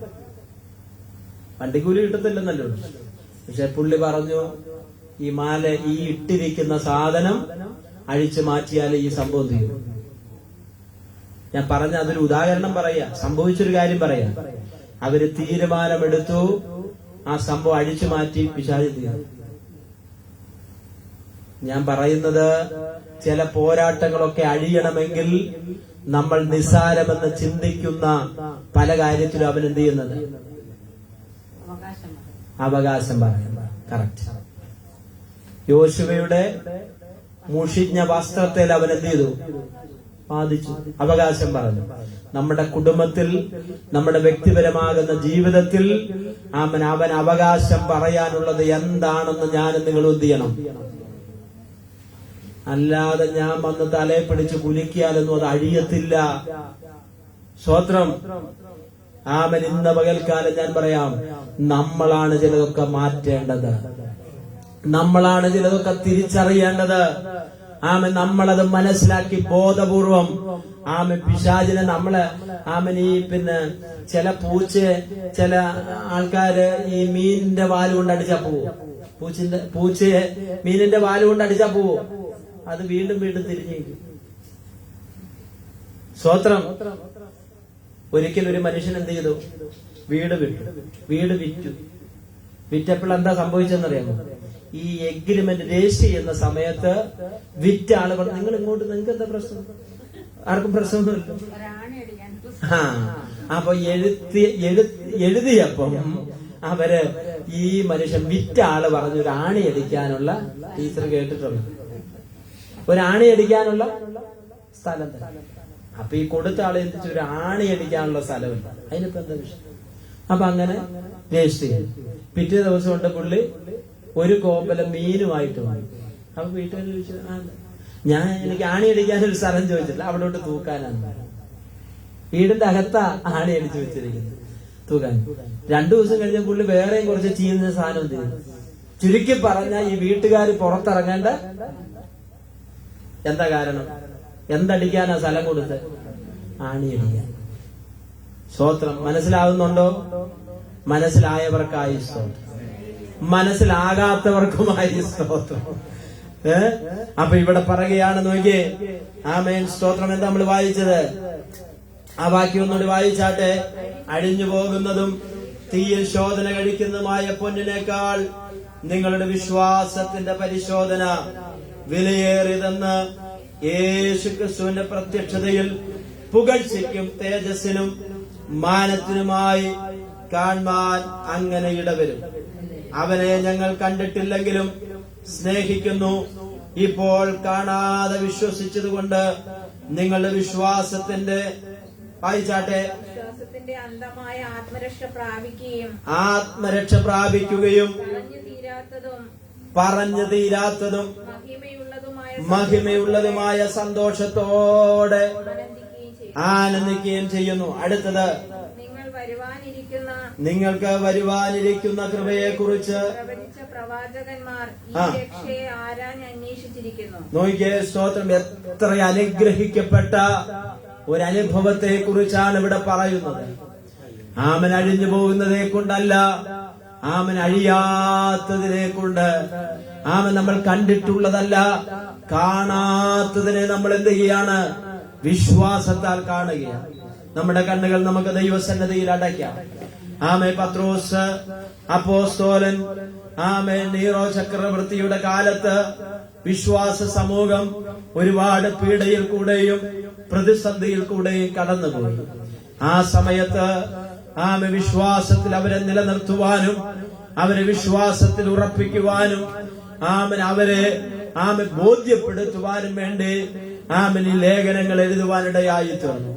വണ്ടിക്കൂലി കിട്ടത്തില്ലെന്നല്ലോ. പക്ഷെ പുള്ളി പറഞ്ഞു, ഈ മാല, ഈ ഇട്ടിരിക്കുന്ന സാധനം അഴിച്ചു മാറ്റിയാൽ ഈ സംഭവം തീരും. ഞാൻ പറഞ്ഞ അതൊരു ഉദാഹരണം പറയാ, സംഭവിച്ചൊരു കാര്യം പറയാ. അവര് തീരുമാനമെടുത്തു, ആ സംഭവം അഴിച്ചു മാറ്റി, പിശാച് തീരും. ഞാൻ പറയുന്നത്, ചില പോരാട്ടങ്ങളൊക്കെ അഴിയണമെങ്കിൽ നമ്മൾ നിസ്സാരമെന്ന് ചിന്തിക്കുന്ന പല കാര്യത്തിലും അവൻ എന്ത് ചെയ്യുന്നത്, അവകാശം പറയാം. കറക്റ്റ്. യോശുവയുടെ മുഷിഞ്ഞ വസ്ത്രത്തിൽ അവൻ എന്ത് ചെയ്തു? ബാധിച്ചു. അവകാശം പറഞ്ഞു. നമ്മുടെ കുടുംബത്തിൽ, നമ്മുടെ വ്യക്തിപരമാകുന്ന ജീവിതത്തിൽ അവൻ അവകാശം പറയാനുള്ളത് എന്താണെന്ന് ഞാനും നിങ്ങളും എന്ത് ചെയ്യണം? അല്ലാതെ ഞാൻ വന്ന് തലയെ പിടിച്ച് കുലുക്കിയാലൊന്നും അത് അഴിയത്തില്ല. സ്തോത്രം. ആമൻ. ഇന്ന് പകൽക്കാലം ഞാൻ പറയാം, നമ്മളാണ് ചിലതൊക്കെ മാറ്റേണ്ടത്. നമ്മളാണ് ചിലതൊക്കെ തിരിച്ചറിയേണ്ടത്. ആമൻ. നമ്മളത് മനസ്സിലാക്കി ബോധപൂർവം പിശാചിനെ ഈ ചില ചില ആൾക്കാര് ഈ മീനിന്റെ വാല് കൊണ്ട് അടിച്ചാ പോവും. പൂച്ചയെ മീനിന്റെ വാല് കൊണ്ട് അടിച്ചാ പോവും. അത് വീണ്ടും വീണ്ടും തിരിഞ്ഞേക്കും. സ്വത്രം. ഒരിക്കലും ഒരു മനുഷ്യൻ എന്ത് ചെയ്തു? വീട് വിറ്റു. വിറ്റപ്പോൾ എന്താ സംഭവിച്ചെന്നറിയാമോ? ഈ എഗ്രിമെന്റ് രജിസ്റ്റർ ചെയ്യുന്ന സമയത്ത് വിറ്റ ആള് പറഞ്ഞു, നിങ്ങൾ ഇങ്ങോട്ട്, നിങ്ങൾക്ക് എന്താ പ്രശ്നം? ആർക്കും പ്രശ്നമൊന്നുമില്ല. അപ്പൊ എഴുതിയപ്പം അവര് ഈ മനുഷ്യൻ വിറ്റ ആള് പറഞ്ഞു ഒരു ആണി അടിക്കാനുള്ള, ടീച്ചർ കേട്ടിട്ടുണ്ട്, ഒരു ആണി അടിക്കാനുള്ള സ്ഥലം തന്നെ. അപ്പൊ ഈ കൊടുത്ത ആളെ എത്തിച്ച് ഒരു ആണി അടിക്കാനുള്ള സ്ഥലമില്ല. അതിനിപ്പോ എന്താ വിഷയം? അപ്പൊ അങ്ങനെ രജിസ്റ്റർ ചെയ്തു. പിറ്റേ ദിവസം കൊണ്ട് പുള്ളി ഒരു കോമ്പല മീനുമായിട്ട് വാങ്ങി. അപ്പൊ വീട്ടുകാർ ചോദിച്ചു, എനിക്ക് ആണി അടിക്കാനൊരു സ്ഥലം ചോദിച്ചില്ല, അവിടോട്ട് തൂക്കാനാണ്. വീടിന്റെ അകത്താ ആണി അടിച്ചു വെച്ചിരിക്കുന്നത്, തൂക്കാൻ. 2 ദിവസം കഴിഞ്ഞ പുള്ളി വേറെയും കുറച്ച് ചീഞ്ഞ സാധനം ചെയ്തു. ചുരുക്കി പറഞ്ഞ ഈ വീട്ടുകാർ പുറത്തിറങ്ങേണ്ട എന്താ കാരണം? എന്തടിക്കാനാ സ്ഥലം കൊടുത്ത്? ആണി അടിക്കാൻ. സ്തോത്രം. മനസ്സിലാവുന്നുണ്ടോ? മനസ്സിലായവർക്കായി സ്തോത്രം, മനസ്സിലാകാത്തവർക്കുമായി സ്തോത്രം. അപ്പൊ ഇവിടെ പറയുകയാണ്, നോക്കിയേ. ആമേൻ. സ്തോത്രം. എന്താ നമ്മൾ വായിച്ചത്? ആ വാക്യം ഒന്നുകൂടി വായിച്ചാട്ടെ. അഴിഞ്ഞു പോകുന്നതും തീയിൽ ശോധന കഴിക്കുന്നതുമായ പൊന്നിനേക്കാൾ നിങ്ങളുടെ വിശ്വാസത്തിന്റെ പരിശോധന വിലയേറിയതെന്ന് യേശുക്രിസ്തുവിന്റെ പ്രത്യക്ഷതയിൽ പുകഴ്ചയ്ക്കും തേജസ്സിനും മാനത്തിനുമായി കാണാൻ അങ്ങനെ ഇടവരും. അവനെ ഞങ്ങൾ കണ്ടിട്ടില്ലെങ്കിലും സ്നേഹിക്കുന്നു. ഇപ്പോൾ കാണാതെ വിശ്വസിച്ചതുകൊണ്ട് നിങ്ങളുടെ വിശ്വാസത്തിന്റെ വായിച്ചാട്ടെ ആത്മരക്ഷ പ്രാപിക്കുകയും പറഞ്ഞു തീരാത്തതും മഹിമയുള്ളതുമായ സന്തോഷത്തോടെ ആനന്ദിക്കുകയും ചെയ്യുന്നു. അടുത്തത്, നിങ്ങൾക്ക് വരുവാനിരിക്കുന്ന കൃപയെ കുറിച്ച് നോക്കിയേ. സ്തോത്രം. എത്ര അനുഗ്രഹിക്കപ്പെട്ട ഒരനുഭവത്തെ കുറിച്ചാണ് ഇവിടെ പറയുന്നത്. ആമൻ അഴിഞ്ഞു പോകുന്നതിനെ കൊണ്ടല്ല, ആമൻ അഴിയാത്തതിനെ കൊണ്ട്. ആമൻ നമ്മൾ കണ്ടിട്ടുള്ളതല്ല, കാണാത്തതിനെ നമ്മൾ എന്ത് ചെയ്യാണ്? വിശ്വാസത്താൽ കാണുകയാണ്. നമ്മുടെ കണ്ണുകൾ നമുക്ക് ദൈവസന്നിധിയിൽ അടയ്ക്കാം. ആമേ. പത്രോസ് അപ്പോസ്തലൻ, ആമേ, നീറോ ചക്രവർത്തിയുടെ കാലത്ത് വിശ്വാസ സമൂഹം ഒരുപാട് പീഡയിൽ കൂടെയും പ്രതിസന്ധിയിൽ കൂടെയും കടന്നുപോയി. ആ സമയത്ത് ആമേ വിശ്വാസത്തിൽ അവരെ നിലനിർത്തുവാനും അവരെ വിശ്വാസത്തിൽ ഉറപ്പിക്കുവാനും അവരെ ബോധ്യപ്പെടുത്തുവാനും വേണ്ടി ഈ ലേഖനങ്ങൾ എഴുതുവാനിടയായി തീർന്നു.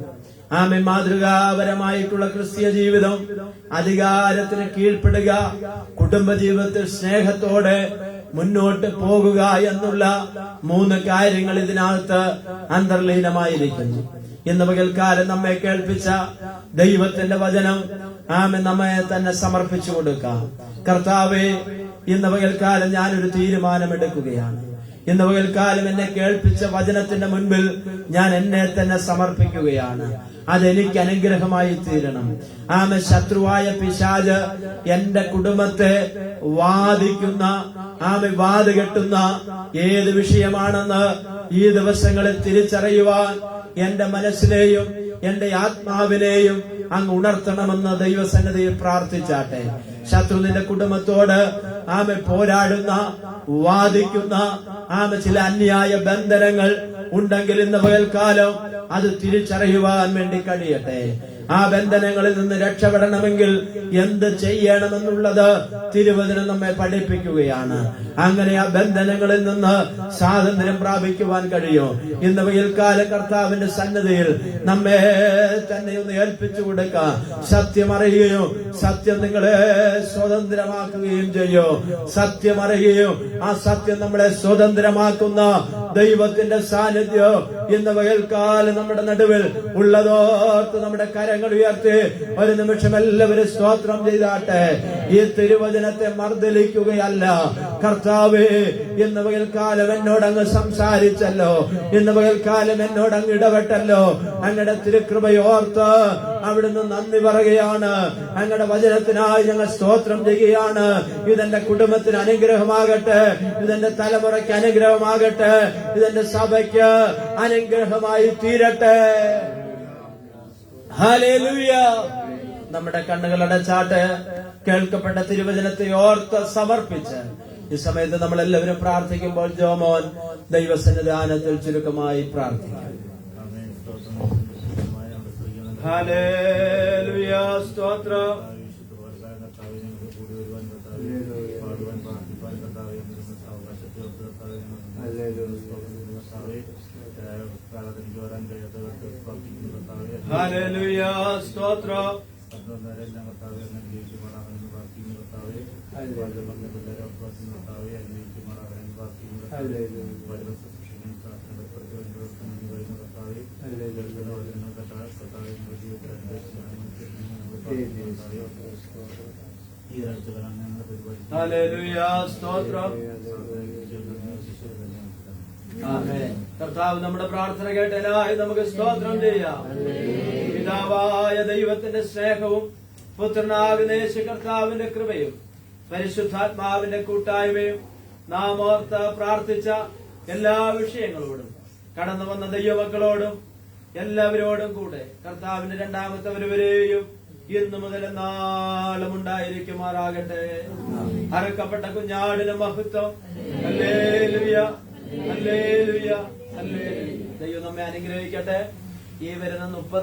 മാതൃകാപരമായിട്ടുള്ള ക്രിസ്തീയ ജീവിതം, അധികാരത്തിന് കീഴ്പ്പെടുക, കുടുംബജീവിതത്തിൽ സ്നേഹത്തോടെ മുന്നോട്ട് പോകുക എന്നുള്ള 3 കാര്യങ്ങൾ ഇതിനകത്ത് അന്തർലീനമായിരിക്കുന്നു. ഇന്ന് പകൽക്കാലം നമ്മെ കേൾപ്പിച്ച ദൈവത്തിന്റെ വചനം നമ്മെ തന്നെ സമർപ്പിച്ചു കൊടുക്കാം. കർത്താവേ, ഇന്ന് പകൽക്കാലം ഞാനൊരു തീരുമാനമെടുക്കുകയാണ്. ഇന്ന് പകൽക്കാലം എന്നെ കേൾപ്പിച്ച വചനത്തിന്റെ മുൻപിൽ ഞാൻ എന്നെ തന്നെ സമർപ്പിക്കുകയാണ്. അതെനിക്ക് അനുഗ്രഹമായി തീരണം. ശത്രുവായ പിശാച് എന്റെ കുടുംബത്തെ വാദിക്കുന്ന വാതുകെട്ടുന്ന ഏത് വിഷയമാണെന്ന് ഈ ദിവസങ്ങളിൽ തിരിച്ചറിയുവാൻ എന്റെ മനസ്സിനെയും എന്റെ ആത്മാവിനെയും അങ്ങ് ഉണർത്തണമെന്ന് ദൈവസന്നിധിയിൽ പ്രാർത്ഥിച്ചാട്ടെ. ശത്രു നിന്റെ കുടുംബത്തോട് പോരാടുന്ന, വാദിക്കുന്ന ചില അന്യായ ബന്ധനങ്ങൾ ഉണ്ടെങ്കിൽ ഇന്ന് പകൽക്കാലം അത് തിരിച്ചറിയുവാൻ വേണ്ടി കഴിയട്ടെ. ആ ബന്ധനങ്ങളിൽ നിന്ന് രക്ഷപ്പെടണമെങ്കിൽ എന്ത് ചെയ്യണമെന്നുള്ളത് തിരുവചനം നമ്മെ പഠിപ്പിക്കുകയാണ്. അങ്ങനെ ആ ബന്ധനങ്ങളിൽ നിന്ന് സ്വാതന്ത്ര്യം പ്രാപിക്കുവാൻ കഴിയും. ഇന്ന് പകൽക്കാലം കർത്താവിന്റെ സന്നിധിയിൽ നമ്മെ തന്നെ ഒന്ന് ഏൽപ്പിച്ചു കൊടുക്കുക. സത്യം അറിയുകയും സത്യം നിങ്ങളെ സ്വതന്ത്രമാക്കുകയും ചെയ്യും. സത്യം അറിയുകയും ആ സത്യം നമ്മളെ സ്വതന്ത്രമാക്കുന്ന ദൈവത്തിന്റെ സാന്നിധ്യം ഇന്ന് പകൽക്കാലം നമ്മുടെ നടുവിൽ ഉള്ളതോർത്ത് നമ്മുടെ കരങ്ങൾ ഉയർത്തി ഒരു നിമിഷം എല്ലാവരും സ്തോത്രം ചെയ്താട്ടെ. ഈ തിരുവചനത്തെ മർദ്ദലിക്കുകയല്ല. കർത്താവേ, ഇന്ന് പകൽക്കാലം എന്നോടങ്ങ് സംസാരിച്ചല്ലോ, ഇന്ന് പകൽക്കാലം എന്നോടങ്ങ് ഇടപെട്ടല്ലോ. അങ്ങയുടെ തിരുകൃപയോർത്ത് അവിടുന്ന് നന്ദി പറയുകയാണ്. അങ്ങയുടെ വചനത്തിനായി ഞങ്ങൾ സ്തോത്രം ചെയ്യുകയാണ്. ഇതെന്റെ കുടുംബത്തിന് അനുഗ്രഹമാകട്ടെ, ഇതെന്റെ തലമുറയ്ക്ക് അനുഗ്രഹമാകട്ടെ, ഇതെന്റെ സഭയ്ക്ക് അനുഗ്രഹമായി തീരട്ടെ. ഹല്ലേലൂയ. നമ്മുടെ കണ്ണുകളുടെ ചാട്ട് കേൾക്കപ്പെട്ട തിരുവചനത്തെ ഓർത്ത് സമർപ്പിച്ച് ഈ സമയത്ത് നമ്മൾ എല്ലാവരും പ്രാർത്ഥിക്കുമ്പോൾ ജോമോൻ ദൈവസന്നിധാനത്തിൽ ചുരുക്കമായി പ്രാർത്ഥിക്കും. ഹല്ലേലൂയ. സ്തോത്രം. ഹല്ലേലൂയ. സ്തോത്രം. ഹല്ലേലൂയ. സ്തോത്രം. കർത്താവ് നമ്മുടെ പ്രാർത്ഥന കേട്ടതിനായി നമുക്ക് സ്തോത്രം ചെയ്യാം. പിതാവായ ദൈവത്തിന്റെ സ്നേഹവും പുത്രനാകുന്ന യേശു കർത്താവിന്റെ കൃപയും പരിശുദ്ധാത്മാവിന്റെ കൂട്ടായ്മയും നാം ഓർത്ത് പ്രാർത്ഥിച്ച എല്ലാ വിഷയങ്ങളോടും കടന്നു വന്ന ദൈവമക്കളോടും എല്ലാവരോടും കൂടെ കർത്താവിന്റെ രണ്ടാമത്തെ വരവിലെയും ഇന്നു മുതൽ നാളും ഉണ്ടായിരിക്കുമാറാകട്ടെ. അറക്കപ്പെട്ട കുഞ്ഞാടിന് മഹത്വം. Hallelujah, hallelujah, hallelujah. ദൈവം നമ്മെ അനുഗ്രഹിക്കട്ടെ. ഈ വരുന്ന 30